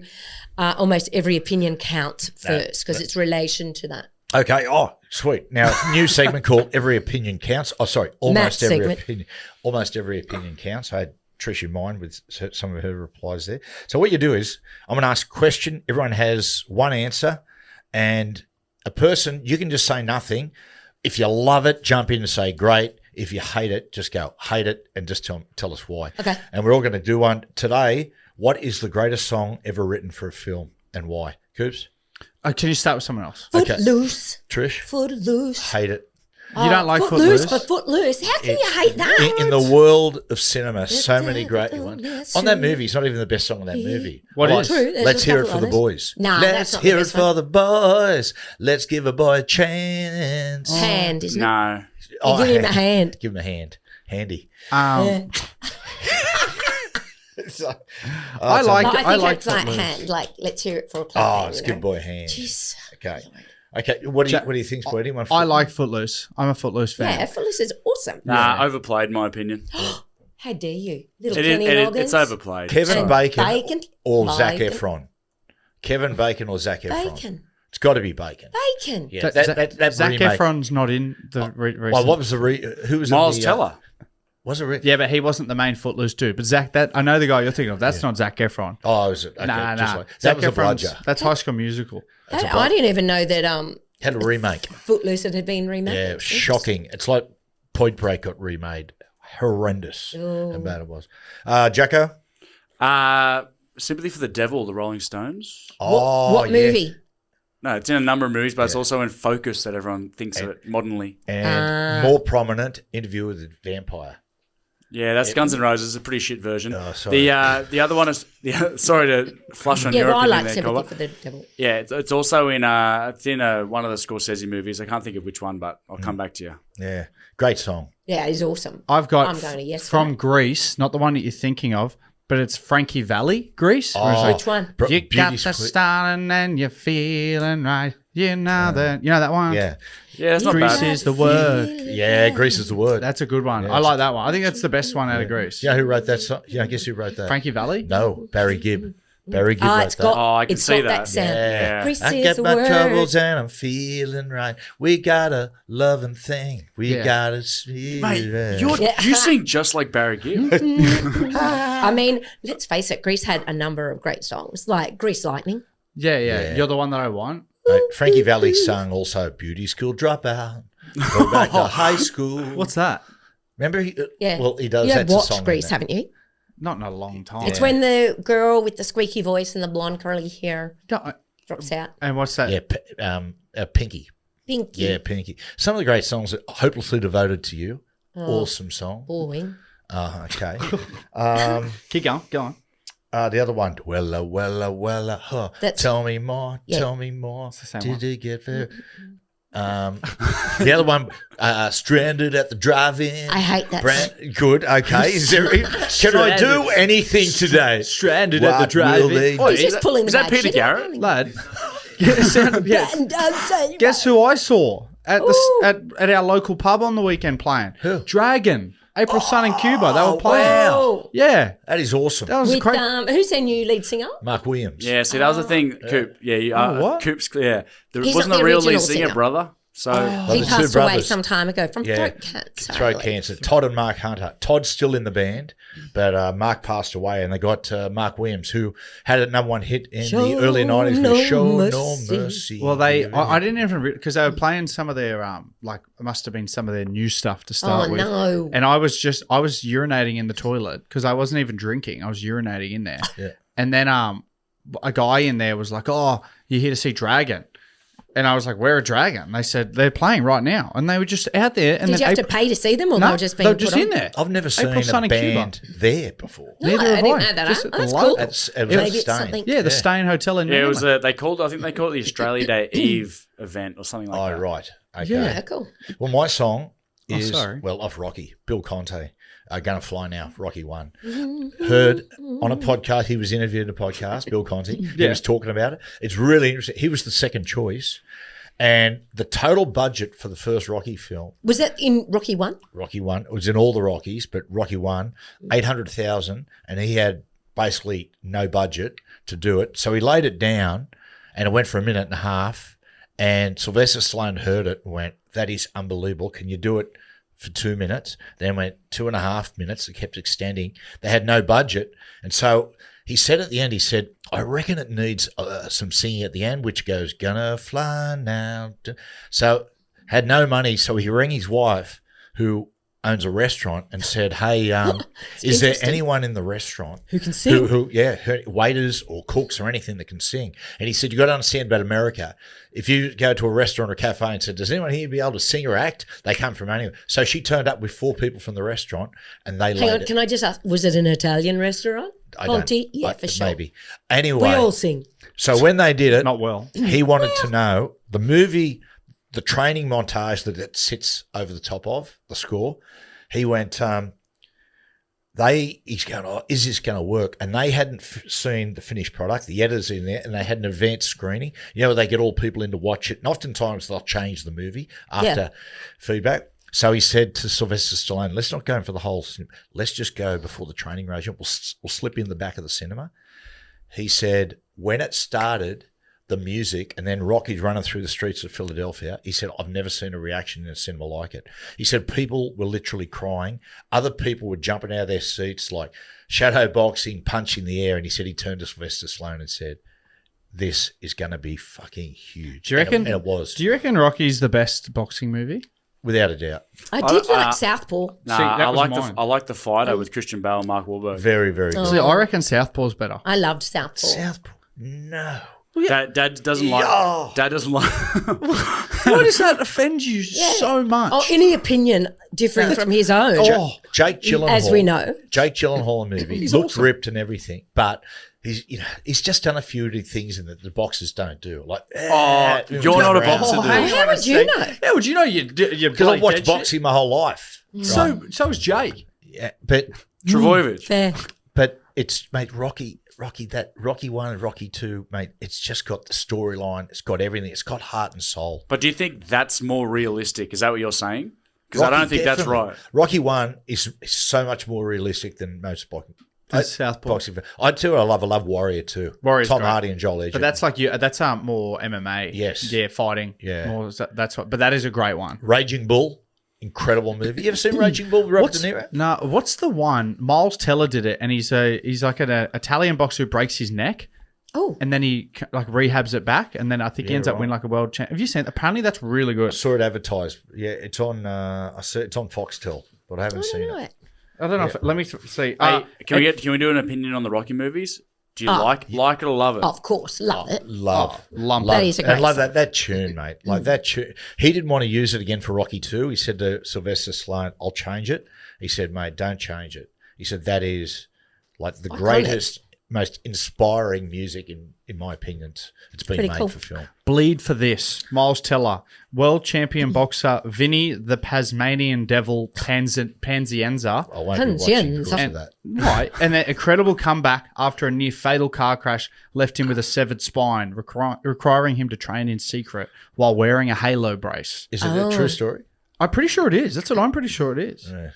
almost every opinion counts first because it's relation to that. Okay. Oh, sweet. Now, new segment called "Every Opinion Counts." Oh, sorry, almost Matt's every segment. opinion. Almost every opinion counts. I had Trish in mind with some of her replies there. So what you do is, I'm going to ask a question. Everyone has one answer, and a person you can just say nothing. If you love it, jump in and say great. If you hate it, just go hate it, and just tell us why. Okay. And we're all going to do one today. What is the greatest song ever written for a film, and why? Coops, Can you start with someone else? Okay. Footloose. Trish, Footloose. hate it. You don't like Footloose, Footloose? but Footloose. How can you hate that? In the world of cinema, so many great ones. On that movie, it's not even the best song on that movie. What I is? True, there's Let's a hear it couple for the others. boys. Nah, Let's that's not the hear it best for one. the boys. Let's give a boy a chance. Hand, isn't it? No. Oh, You give him a hand. Give him a hand. Handy. Yeah. I like But I think it's like Footloose. hand. Like, let's hear it for a play. Oh, let's give a boy a hand. Jeez. Okay. Okay. What do you think, Squirty? I like Footloose. I'm a Footloose fan. Yeah, Footloose is awesome. Nah, overplayed, in my opinion. How dare you? Little It Kenny is, Loggins. it's overplayed. Kevin And Bacon, or Zac Bacon. Efron. Kevin Bacon or Zac Efron. Bacon. It's got to be Bacon. Bacon. Yeah, Zac remake. Efron's not in the recent. Well, what was the who was Miles in the, Teller. Was it? Yeah, but he wasn't the main Footloose dude. But Zach, I know the guy you're thinking of. That's not Zac Efron. Oh, is it? Okay, Nah. that Zac was a Efron's- bludger. That's High School Musical. I didn't even know that Had a remake. Footloose had been remade. Yeah, shocking. It's like Point Break got remade. Horrendous. How bad it was. Jacko? Sympathy for the Devil, the Rolling Stones. Oh, What movie? No, it's in a number of movies, but it's also in Focus that everyone thinks of it modernly. And more prominent, Interview with the Vampire. Yeah, that's Guns N' Roses. It's a pretty shit version. Oh, sorry. The other one is sorry to flush on Yeah, your well, I opinion like there, Sympathy Cola. for the Devil. Yeah, it's also in one of the Scorsese movies. I can't think of which one, but I'll come back to you. Yeah, great song. Yeah, it's awesome. I've got I'm going to yes for from that. Greece, not the one that you're thinking of, but it's Frankie Valli, Greece. Where it's Oh. like, Which one? you got Beauty's the Queen. starting and you're feeling right. You know that one. Yeah. Yeah, it's not Greece bad. is the word. Yeah, Grease is the word. That's a good one. I like that one. I think that's the best one out of Greece. You know who wrote that song? Yeah, I guess who wrote that? Frankie Valli. No, Barry Gibb. Barry Gibb Oh, wrote it's that. got, Oh, I can it's see got that that. sound. Yeah. Grease I is get the my word. troubles and I'm feeling right. We got a loving thing. We Yeah. got a sweet. Mate, Yeah. you sing just like Barry Gibb. I mean, let's face it, Grease had a number of great songs, like Grease Lightning. Yeah. You're the one that I want. Mate, Frankie Valli sung also Beauty School Dropout. Go back to high school. What's that? Remember? He, Yeah. Well, he does. You have That's a watched song in Grease, there. haven't you? Not in a long time. It's when the girl with the squeaky voice and the blonde curly hair drops out. And what's that? Yeah, Pinky. Pinky. Yeah, Pinky. Some of the great songs are Hopelessly Devoted to You. Awesome song. Boring. Okay. Keep going. Go on. The other one, Wella, huh. That's- Tell me more, Yeah. tell me more. the same Did one. it get very... the other one, Stranded at the Drive-In. I hate that. Good, okay. Is there, can I do anything today? Stranded What will they Oh, do? he's just pulling is the that bad Peter shit out. Garrett? Lad. Guess who I saw at at our local pub on the weekend playing? Who? Dragon. April Sun in Cuba. They were playing. Wow. Yeah. That is awesome. That was With, great. who's their new lead singer? Mark Williams. Yeah, see, that was the thing, Coop. Yeah, what? Coop's, yeah. There He's wasn't not the the real original lead singer, singer. brother. So, Oh, He the two passed away brothers. some time ago from Yeah. throat cancer. I Throat believe. cancer. Todd and Mark Hunter. Todd's still in the band, but Mark passed away, and they got Mark Williams, who had a number one hit in the early 90s no with Show No Mercy. Mercy. Well, I didn't even because they were playing some of their it must have been some of their new stuff to start Oh, with. no. And I was urinating in the toilet because I wasn't even drinking. I was urinating in there. Yeah. And then a guy in there was like, "Oh, you're here to see Dragon." And I was like, "Where a Dragon?" They said they're playing right now, and they were just out there. And Did then you have to April- pay to see them, or No, they were just they being were just put in on? there. I've never seen April Sun a in Cuba. band there before. No, Neither I have didn't I. know that. Just Huh? at the That's light. cool. It was Maybe at it's Stain. something. Yeah, the Stain Hotel in yeah, it was Manly. they called the Australia Day Eve event or something like Oh, that. right. Okay. Yeah. Yeah, cool. Well, my song is, sorry. off Rocky, Bill Conte. Gonna Fly Now, Rocky 1. Heard on a podcast, he was interviewed in a podcast, Bill Conte. He was talking about it. It's really interesting. He was the second choice. And the total budget for the first Rocky film, Was that in Rocky 1? Rocky 1, it was in all the Rockies, but Rocky 1, 800,000, and he had basically no budget to do it. So he laid it down, and it went for a minute and a half, and Sylvester Stallone heard it and went, "That is unbelievable. Can you do it for 2 minutes?" Then went 2.5 minutes. It kept extending. They had no budget. And so he said at the end, he said, "I reckon it needs some singing at the end, which goes, gonna fly now." So had no money. So he rang his wife, who owns a restaurant, and said, "Hey, is there interesting. anyone in the restaurant Who can sing? who waiters or cooks or anything that can sing?" And he said, "You got to understand about America. If you go to a restaurant or cafe and said, 'Does anyone here be able to sing or act?' They come from anywhere." So she turned up with 4 people from the restaurant, and they Hang laid on, it. can I just ask, was it an Italian restaurant? I don't- Conti? Yeah, for sure. Maybe. Anyway, We all sing. so when they did it, Not well. he wanted to know the movie, the training montage that it sits over the top of the score. He went, he's going, "Oh, is this going to work?" And they hadn't seen the finished product, the editors in there, and they had an advanced screening. You know, they get all people in to watch it, and oftentimes they'll change the movie after feedback. So he said to Sylvester Stallone, let's not go in for the whole cinema. Let's just go before the training regime. We'll slip in the back of the cinema. He said, when it started, the music, and then Rocky's running through the streets of Philadelphia, he said, I've never seen a reaction in a cinema like it. He said people were literally crying. Other people were jumping out of their seats, like shadow boxing, punching the air. And he said he turned to Sylvester Stallone and said, this is going to be fucking huge. Do you reckon? And it was. Do you reckon Rocky's the best boxing movie? Without a doubt. I did like Southpaw. Nah, See, that I was like mine. I like the fighter with Christian Bale and Mark Wahlberg. Very, very good. See, I reckon Southpaw's better. I loved Southpaw. Southpaw. No. Dad doesn't like. Yeah. Dad doesn't like. Why does that offend you so much? Oh, any opinion different from his own, Jake Gyllenhaal. as we know. Jake Gyllenhaal movie looked ripped and everything, but he's just done a few things in the boxers don't do. Like, You're not a boxer, dude. How would you know? How would you know? You because I've watched boxing my whole life. So is Jake. Yeah, but Travojevic. Fair. it's mate Rocky 1 and Rocky 2, mate. It's just got the storyline. It's got everything. It's got heart and soul. But do you think that's more realistic? Is that what you're saying? Because I don't think that's definitely. right. Rocky 1 is so much more realistic than most boxing. Southpaw. Boxing. I love Warrior too. Warrior's Tom great. Hardy and Joel Edgerton. But that's like that's more MMA. Yes. Yeah, fighting. Yeah. More, that's what. But that is a great one. Raging Bull, incredible movie. You ever seen Raging Bull with Robert De Niro? No, what's the one? Miles Teller did it, and he's like an Italian boxer who breaks his neck, Oh, and then he like rehabs it back, and then I think he ends up winning like a world champ. Have you seen it? Apparently, that's really I good. saw it advertised. Yeah, it's on. it's on Foxtel, but I haven't seen it. I don't know. Let me see. Hey, can we do an opinion on the Rocky movies? Do you like it or love it? of course, love it. Love. lump. That is a And I great love that tune, mate. Like that tune. He didn't want to use it again for Rocky 2. He said to Sylvester Stallone, I'll change it. He said, mate, don't change it. He said, that is like the greatest, most inspiring music in my opinion. It's been Pretty made cool. for film. Bleed for this. Miles Teller, world champion boxer Vinny the Tasmanian Devil Panzienza. I won't be watching because Panzienza. of that. Right, and an incredible comeback after a near fatal car crash left him with a severed spine, requiring him to train in secret while wearing a halo brace. Is it a true story? I'm pretty sure it is. That's what I'm pretty sure it is. Yeah.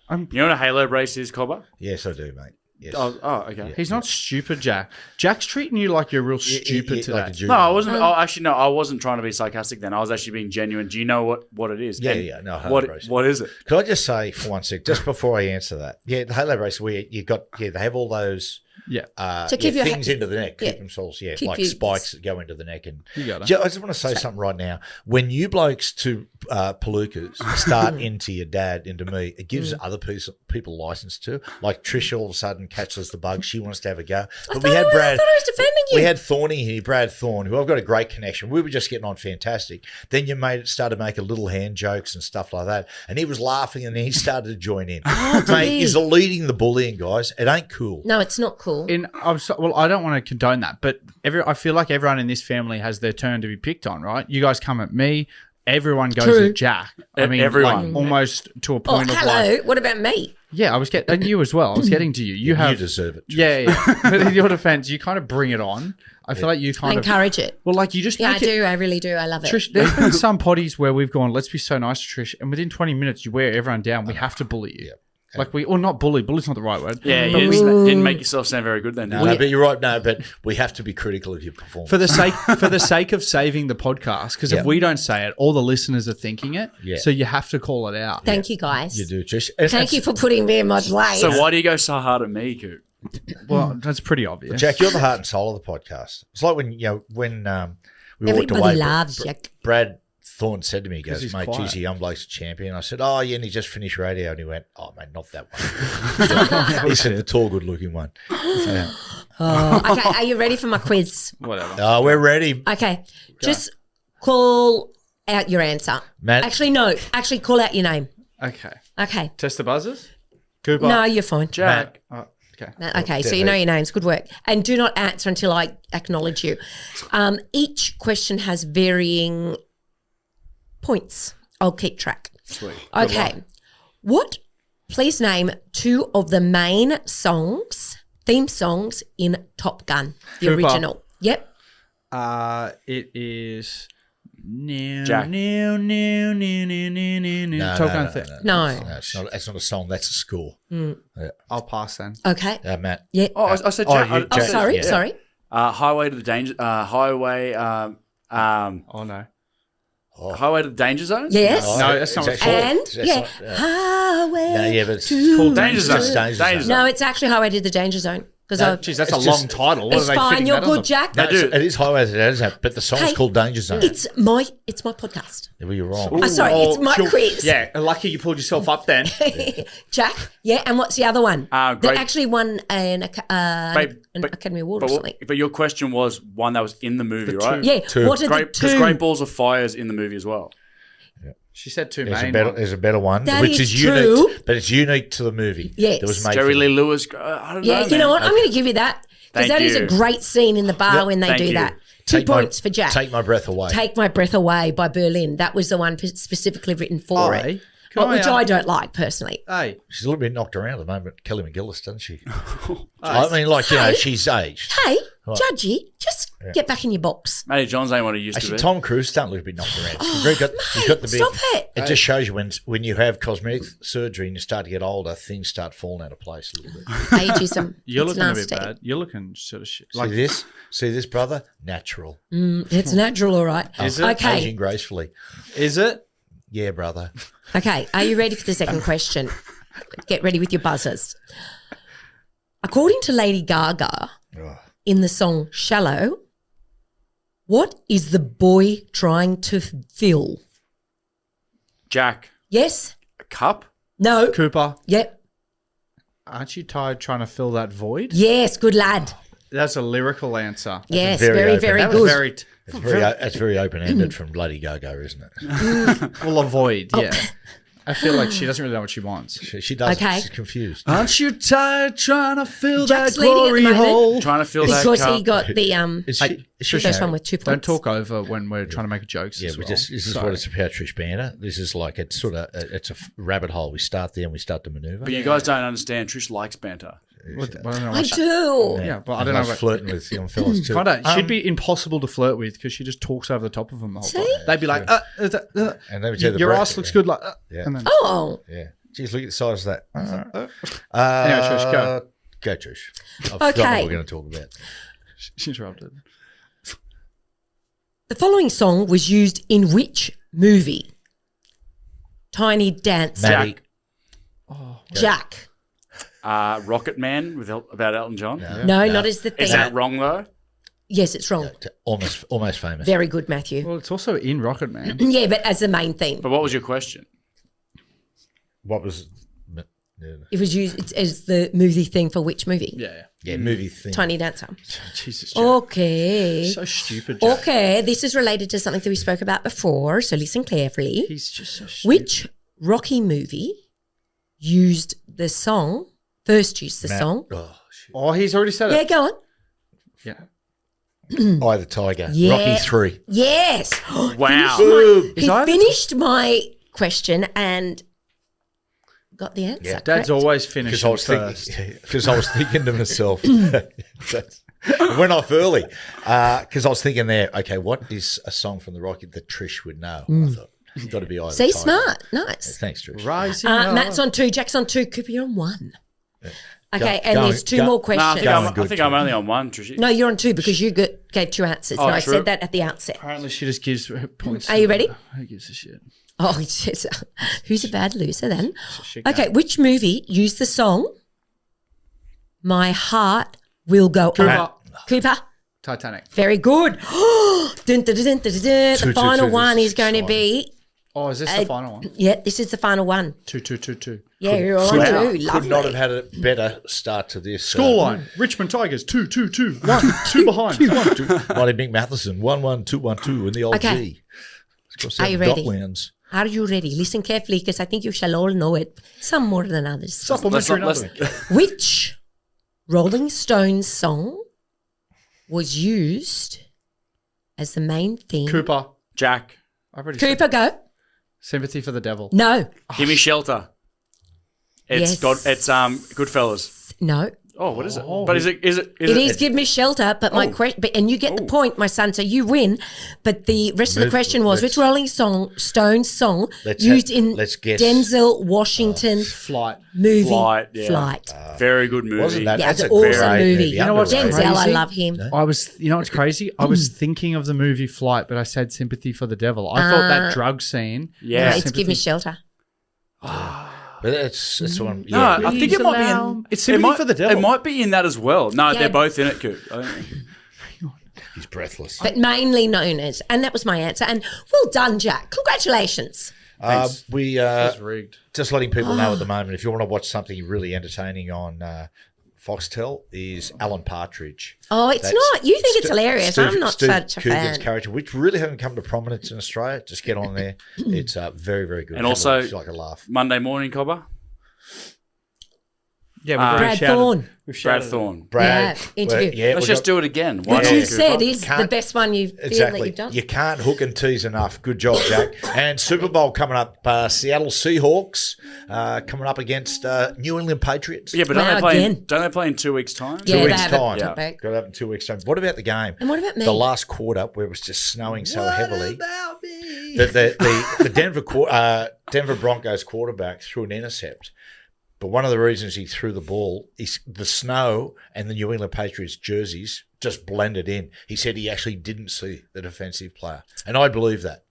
You know what a halo brace is, Cobber? Yes, I do, mate. Yes. Oh, okay. He's not stupid, Jack. Jack's treating you like you're real stupid today. Like a No, juvenile. I wasn't. Oh, actually, no, I wasn't trying to be sarcastic. Then I was actually being genuine. Do you know what it is? Yeah, And yeah, no, halo brace. What is it? Could I just say for one sec, just before I answer that? Yeah, the halo brace where they have all those Yeah. To keep your things into the neck, yeah. keep themselves, Keep like you- spikes that go into the neck. And You got it. I just want to say something right now. When you blokes to palookas start into your dad, into me, it gives other people license to. Like Trish all of a sudden catches the bug. She wants to have a go. But we had Brad. I thought I was defending you. We had Thorny here, Brad Thorne, who I've got a great connection. We were just getting on fantastic. Then you started making little hand jokes and stuff like that. And he was laughing and then he started to join in. Mate, he's leading the bullying, guys. It ain't cool. No, it's not cool. Well, I don't want to condone that, but I feel like everyone in this family has their turn to be picked on, right? You guys come at me. Everyone goes True. at Jack. I mean, Everyone. like, almost to a Oh, point of hello. like, What about me? yeah, I was getting, and you as well. I was getting to you. You have, You deserve it. yeah. But in your defense, you kind of bring it on. I feel like you I kind of, encourage it. well, like you just Yeah, I make it. do. I really do. I love it. Trish, there's been some potties where we've gone, let's be so nice to Trish, and within 20 minutes, you wear everyone down. We have to bully you. Like or not bully. Bully's not the right word. Yeah, But you we- didn't make yourself sound very good then. No, but you're right. No, but we have to be critical of your performance. for the sake of saving the podcast, because Yeah. if we don't say it, all the listeners are thinking it. Yeah. So you have to call it out. Thank you, guys. you do, Trish. Thank you for putting me in my place. So why do you go so hard at me, Coop? Well, that's pretty obvious. Jack, you're the heart and soul of the podcast. It's like when we walked Everybody away. loves Jack. Brad Thorne said to me, he 'Cause goes, he's mate, quiet. geez, the young bloke's a champion. I said, oh, yeah, and he just finished radio. And he went, oh, mate, not that one. He said, the tall, good-looking one. So, Okay, are you ready for my quiz? Whatever. oh, we're ready. Okay, just call out your answer. Matt. Actually, no. Actually, call out your name. Okay. Okay. Test the buzzers. Cooper. No, you're fine. Jack. Oh, okay. Okay, so you know your names. Good work. And do not answer until I acknowledge you. Each question has varying points. I'll keep track. Sweet. Okay. Please name two of the main theme songs in Top Gun, the Cooper. original. Yep. It is Jack. Top Gun thing. No. It's not. It's not a song. That's a score. I'll pass then. Okay. Matt. Yeah. Oh, I said Oh, Jack. you- I Jack, said- Sorry. Highway to the danger. Highway. Oh no. Highway to the danger zone. Yes. No, that's not what it's And That's yeah, not- highway. No, yeah, but it's to called Danger Zone. It's Danger Danger Zone. No, it's actually Highway to the Danger Zone. Because Jeez, that's a It's long just- title. What it's are they fine. fitting You're that on good, the- Jack. No, do. it is Highway to the Danger Zone, but the song's Hey, called Danger Zone. It's my podcast. Well, you're wrong. Sorry, it's my quiz. Yeah, lucky you pulled yourself up then. Jack. Yeah, and what's the other one? Great. That actually won an But- Academy Award or something. But your question was one that was in the movie, right? Yeah. Two. What are the Because two? Great Balls of Fire is in the movie as well. She said two There's main a better, ones. there's a better one, That which is is true. unique, but it's unique to the movie. Yes. That was made Jerry for Lee them. Lewis. I don't Yeah, know. you know what? I'm going to give you that. Because Thank that is a you. great scene in the bar when they Thank do you. that. 2 Take my- points for Jack. Take my breath away. Take My Breath Away by Berlin. That was the one specifically written for Hey, it. can Which I I don't like personally. Hey, She's a little bit knocked around at the moment, Kelly McGillis, doesn't she? I mean, like, you know, Hey. she's aged. Hey, Right. Judgy, just get back in your box. Matty John's ain't what he used Actually, to be. Tom Cruise starting to look a bit knocked around. He's got the big. Stop it. It just shows you when you have cosmetic surgery and you start to get older, things start falling out of place a little bit. Ageism. you're It's looking a nasty. bit bad. You're looking sort of shit. See this, brother? Natural. It's natural, all right. Is it? Okay. Aging gracefully. Is it? Yeah, brother. Okay. Are you ready for the second question? Get ready with your buzzers. According to Lady Gaga, Oh. in the song Shallow, what is the boy trying to fill? Jack. Yes? A cup? No? Cooper, Yep. aren't you tired trying to fill that void? Yes, good lad. That's a lyrical answer. Yes, very very, open. very That good. was very It's very open-ended from Lady Gaga, isn't it? full of void. Yeah. I feel like she doesn't really know what she wants. She does. Okay. She's confused. Aren't you tired trying to fill Jack's leading at the moment. Trying to fill that Because cup. he got the Is she, is she first married? one with 2 points. Don't talk over when we're trying to make jokes. Yeah, as we well. just this is Sorry. what it's about, Trish Banner. This is like it's sort of it's a rabbit hole. We start there and we start to maneuver. But you guys don't understand. Trish likes banter. What- I don't know I what she- do. Yeah, but I And don't know. loves About, flirting with young fellas too. Kinda, she'd be impossible to flirt with because she just talks over the top of them the whole time. See? They'd be like, And let me tell you the your breath- ass looks good, like, Yeah. and then Oh, Yeah. Geez, look at the size of that. Anyway, Trish, go. Go, Trish. I've forgotten Okay. what we're going to talk about. she interrupted. the following song was used in which movie? Tiny Dancer. Matty. Jack. Rocket Man about Elton John. No, not as the thing. Is that wrong though? Yes, it's wrong. Almost famous. Very good, Matthew. Well, it's also in Rocket Man. Yeah, but as the main theme. But what was your question? What was? It was used as the movie theme for which movie? Yeah. Yeah, movie thing. Tiny Dancer. Jesus, Jack. Okay. So stupid, Jack. Okay, this is related to something that we spoke about before, so listen carefully. He's just so stupid. Which Rocky movie used the song, first used the song? Oh, shit. Oh, he's already said Yeah, it. go on. Yeah. Eye of the Tiger. Yeah. Rocky 3. Yes. Wow. He finished my question and got the answer. Yeah. Dad's correct? always Because finishing I was first. thinking to myself, I went off early because I was thinking there, okay, what is a song from the Rocky that Trish would know? I thought, it's got to be Eye of the See, Tiger. smart. Nice. Thanks, Trish. Rising up. Matt's on 2, Jack's on 2, Cooper, you're on 1. Okay, Go- and go- there's 2 go- more No, I questions. think, Going I good, think I'm only on one, Trish. No, you're on 2 because you gave 2 answers. Oh, no, I true. said that at the outset. Apparently, she just gives points. Are you ready? Who gives a shit? Oh, it's just, who's a bad loser then? shit Okay, which movie used the song My Heart Will Go Cooper. On? Cooper. Titanic. Very good. Dun, dun, dun, dun, dun, dun. The Two, final two, one this is going to one. be, Oh, is this the final one? yeah, this is the final one. 2-2-2-2. Yeah, you're on Could- 2. Could Lovely. not have had a better start to this. Scoreline. Richmond Tigers 2-2-2. 1-2 behind. 1-2. Marty Bink Matheson, 1-1, 2-1-2 in the old Okay. G. It's got Are you seven ready? Docklands. Are you ready? Listen carefully because I think you shall all know it, some more than others. Supplementary Let's- number. Which Rolling Stones song was used as the main theme? Cooper. Jack, I've already said Cooper, go. Sympathy for the Devil. No, give me shelter. It's Yes. It's Goodfellas. no. Oh, what is it? But is it? It is give me shelter, but my question, and you get the point, my son. So you win, but the rest of the question was which Rolling Stones song used in Denzel Washington's Flight. movie Flight. Yeah. Flight. Very good movie. Wasn't that? Yeah, That's it's a an awesome great movie. You know what's underrated. Denzel, I crazy? love him. You know what's crazy? I was thinking of the movie Flight, but I said Sympathy for the Devil. I thought that drug scene. Yeah. No, it's give me shelter. But it's one. No, Yeah, I think it might be in. It's Sympathy for the Devil. It might be in that as well. No, Yeah. they're both in it, Coop. he's breathless. But mainly known as, and that was my answer. And well done, Jack. Congratulations. We It's rigged. just letting people know at the moment, if you want to watch something really entertaining on Foxtel, is Alan Partridge. Oh, it's That's not. You think it's hilarious. I'm not Steve such a Coogan's fan. character, which really haven't come to prominence in Australia. Just get on there. It's very, very good. And also- it's like a laugh. Monday morning, Cobber. Yeah, Brad Thorne. Brad Thorne. Brad, Yeah, interview. yeah, Let's we just got- do it again. Why Which not, you Cooper? said is the Can't- best one you've feel that Exactly. you've done. You can't hook and tease enough. Good job, Jack. And Super Bowl coming up. Seattle Seahawks coming up against New England Patriots. Yeah, but Wow, don't they play in 2 weeks' time? Yeah, 2 they weeks' have it time. cut back. Got to have in 2 weeks' time. What about the game? And what about me? The last quarter where it was just snowing so heavily. about me? The Denver Broncos quarterback threw an intercept. But one of the reasons he threw the ball is the snow and the New England Patriots jerseys just blended in. He said he actually didn't see the defensive player. And I believe that.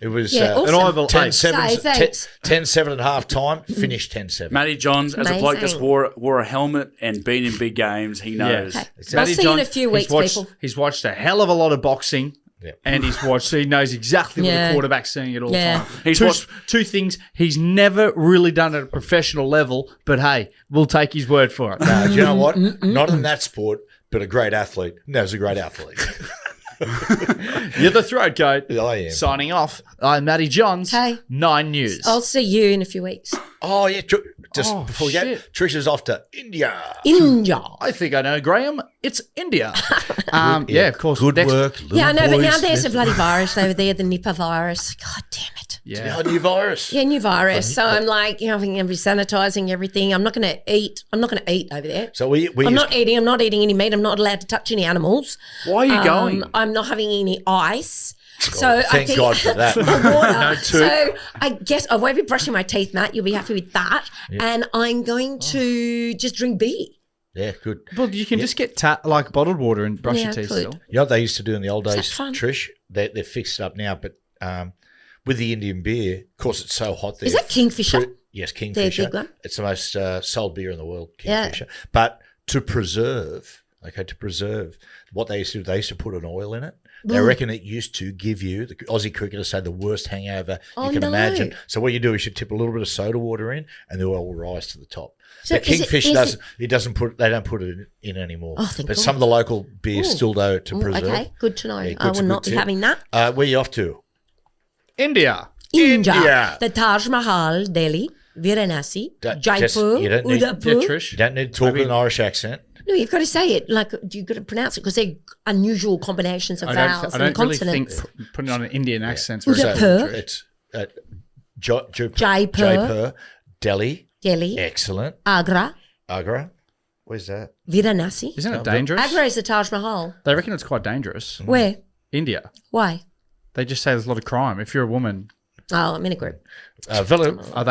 It was Yeah, awesome. and I believe 10-7 at half time, finished 10-7. Matty Johns, as a bloke that's Amazing. wore a helmet and been in big games, he knows. Okay. It's I'll Matty see you in a few weeks, people. He's watched a hell of a lot of boxing. Yep. And he knows exactly what Yeah. the quarterback's saying at all Yeah. times. He's two, watched- two things he's never really done at a professional level, but hey, we'll take his word for it. No, do you know what? Not in that sport, but a great athlete. No, he's a great athlete. You're the throat goat. I am. Signing off. I'm Matty Johns. Hey. 9 News. I'll see you in a few weeks. Oh, yeah. Just Oh, before we go, shit. Trisha's off to India. India. I think I know, Graham. It's India. Yeah, of course. Good Next- work. Yeah, I know, but now boys. there's a bloody virus over there, the Nipah virus. God damn it. Yeah. A new virus. Yeah, new virus. So I'm like, I'm going to be sanitizing everything. I'm not going to eat. I'm not going to eat over there. So we I'm used- not eating any meat. I'm not allowed to touch any animals. Why are you going? I'm not having any ice. So I thank think God for that. water. So I guess I won't be brushing my teeth, Matt. You'll be happy with that. And I'm going to just drink beer. Yeah, good. Well, you can just get like bottled water and brush Yeah, your teeth could. still. You know what they used to do in the old Is that days, fun? Trish? They've fixed it up now, but with the Indian beer, of course, it's so hot there. Is that Kingfisher? Yes, Kingfisher. big one? It's the most sold beer in the world, Yeah. Kingfisher. But to preserve, what they used to do, they used to put an oil in it. They reckon it used to give you, the Aussie cricketers say, the worst hangover Oh, you can no. imagine. So what you do is you tip a little bit of soda water in, and the oil will rise to the top. So But is it- Kingfisher is they don't put it in anymore. Oh, thank but God. some of the local beers still do to preserve. Okay, good to know. Yeah, I good will not be tip. having that. Where are you off to? India. India. The Taj Mahal, Delhi, Varanasi, Just- Jaipur, you don't need- Udaipur. Yeah, Trish. You don't need to talk with an Irish accent. No, you've got to say it. Like, you've got to pronounce it because they're unusual combinations of vowels I and don't really think consonants. putting on an Indian accent's Yeah. very Udaipur. It's Jaipur. Delhi. Delhi, Excellent. Agra, Agra. Where's that? Varanasi. Isn't it dangerous? Agra is the Taj Mahal. They reckon it's quite dangerous. Where? India. Why? They just say there's a lot of crime. If you're a woman, Oh, I'm in a group. are they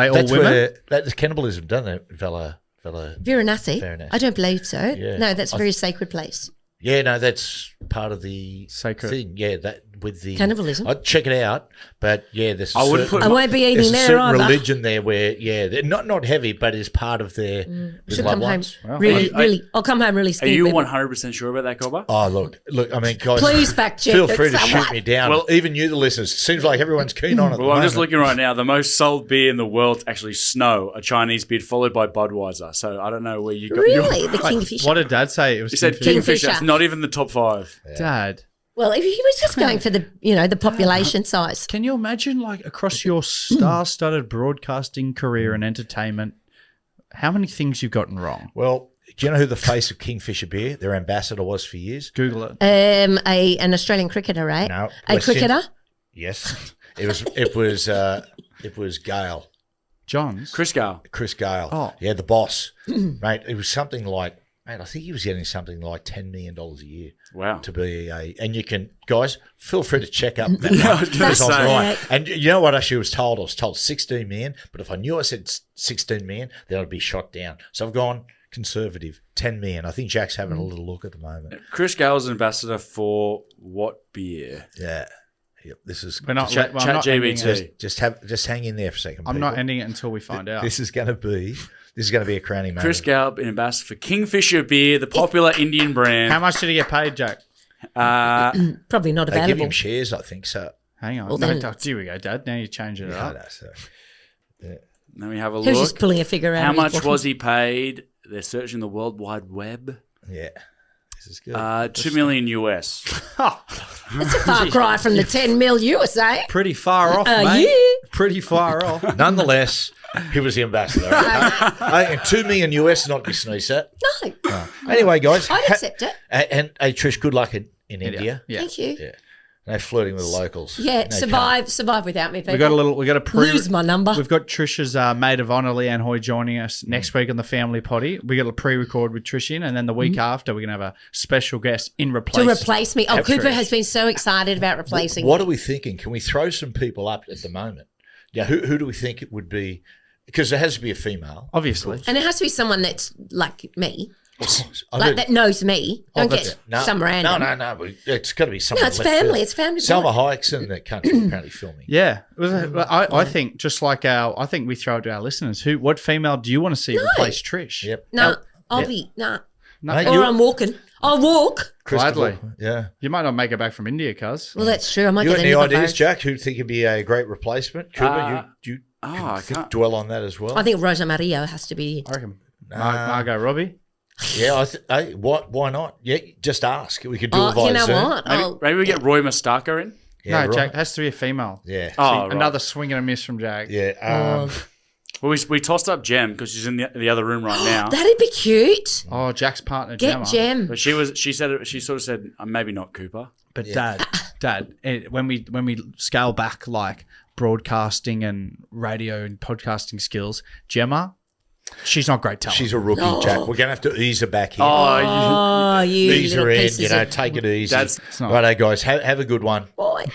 all that's women? where that's cannibalism, doesn't it? Vela. Varanasi? Varanasi. I don't believe so. Yeah. No, that's a very sacred place. Yeah, no, that's part of the Sacred. thing. Yeah, that with the Cannibalism. I'd check it out, but yeah, there's. I wouldn't put I won't be There's eating a there certain either. religion there where, they're not heavy, but it's part of their with Should loved come home ones. really. I'll come home really Are skinny. you people. 100% sure about that, Cobber? Oh, look, I mean, guys, Please fact check feel it, free to someone. shoot me down. Well- Even you, the listeners. Seems like everyone's keen on it. Well, I'm just looking right now. The most sold beer in the world is actually Snow, a Chinese beer, followed by Budweiser. So I don't know where you got Really? The Kingfisher? What did Dad say? It was You said Kingfisher. Kingfisher. Kingfisher. It's not even the top 5. Dad. Well, if he was just going for the population size. Can you imagine, like, across your star-studded broadcasting career and entertainment, how many things you've gotten wrong? Well, do you know who the face of Kingfisher beer, their ambassador, was for years? Google it. An Australian cricketer, right? No, A West Indies. cricketer? Yes, it was Gale, Johns. Chris Gale. Chris Gale. Oh. Yeah, the boss, mate. It was something like Mate, I think he was getting something like $10 million a year. Wow. To be and you can, guys, feel free to check up that Yeah, I one, was gonna because I'm say. right. And you know what? Actually, I was told 16 million. But if I knew I said 16 million, then I'd be shot down. So I've gone conservative, 10 million. I think Jack's having a little look at the moment. Chris Gale's an ambassador for what beer? Yeah. Yep. This is We're not. Chat I'm not ending GBT. it. just hang in there for a second. I'm people. not ending it until we find out. This is going to be a crowning moment. Chris Gale, an ambassador for Kingfisher beer, the popular Indian brand. How much did he get paid, Jack? Probably not They give available. him shares, I think. So Hang on. Well, No, then- here we go, Dad. Now you're changing it I up. know, so Let me have a He was just look. pulling a figure out. How of his much pocket. was he paid? They're searching the World Wide Web. yeah, this is good. $2 million US. It's a far cry from the 10 mil USA. Pretty far off, mate. Yeah. Pretty far off. Nonetheless, he was the ambassador. And $2 million US, not to sneeze at. No, Anyway, guys, I'd accept it. and hey, Trish, good luck in India. Yeah. Thank you. Yeah. No flirting with the locals. Yeah, No, survive without me, people. We got a pre. Lose my number. We've got Trish's maid of honour, Leanne Hoy, joining us next week on the Family Potty. We got a pre-record with Trish in, and then the week after, we're gonna have a special guest in to replace. replace me. Oh, Have Cooper Trish. has been so excited about replacing What me. are we thinking? Can we throw some people up at the moment? Yeah, who do we think it would be? Because there has to be a female. Obviously. And it has to be someone that's like me, I like heard- that knows me. Oh, Don't that's get it. No, some random. No. It's got to be someone. No, it's left family. field. It's family. Selma Hayek's in the country apparently filming. Yeah, it was I think just like I think we throw it to our listeners. What female do you want to see replace Trish? Yep. No, I'll Yeah. be no. Mate, Or you- I'm walking. I'll walk. Gladly. Yeah. You might not make it back from India, cuz. Well, that's true. I might You get got any any ideas, virus. Jack? Who think would be a great replacement? Cooper, you I can't. dwell on that as well. I think Rosa Maria has to be. I reckon Margot Robbie. Yeah, why not? Yeah, just ask. We could do it Oh, via you know Zoom. what? Maybe we get Roy Mustaka in. Yeah, no, right. Jack it has to be a female. Yeah. Oh, right. Another swing and a miss from Jack. Yeah. Well, we tossed up Jem because she's in the other room right now. That'd be cute. Oh, Jack's partner, Get Gemma. Gem. But she sort of said, maybe not Cooper. But Dad, when we scale back like broadcasting and radio and podcasting skills, Gemma, she's not great talent. She's a rookie, Jack. We're going to have to ease her back here. Oh, you ease little her in, pieces of take it easy. That's not- Righto, guys. Have a good one. boy.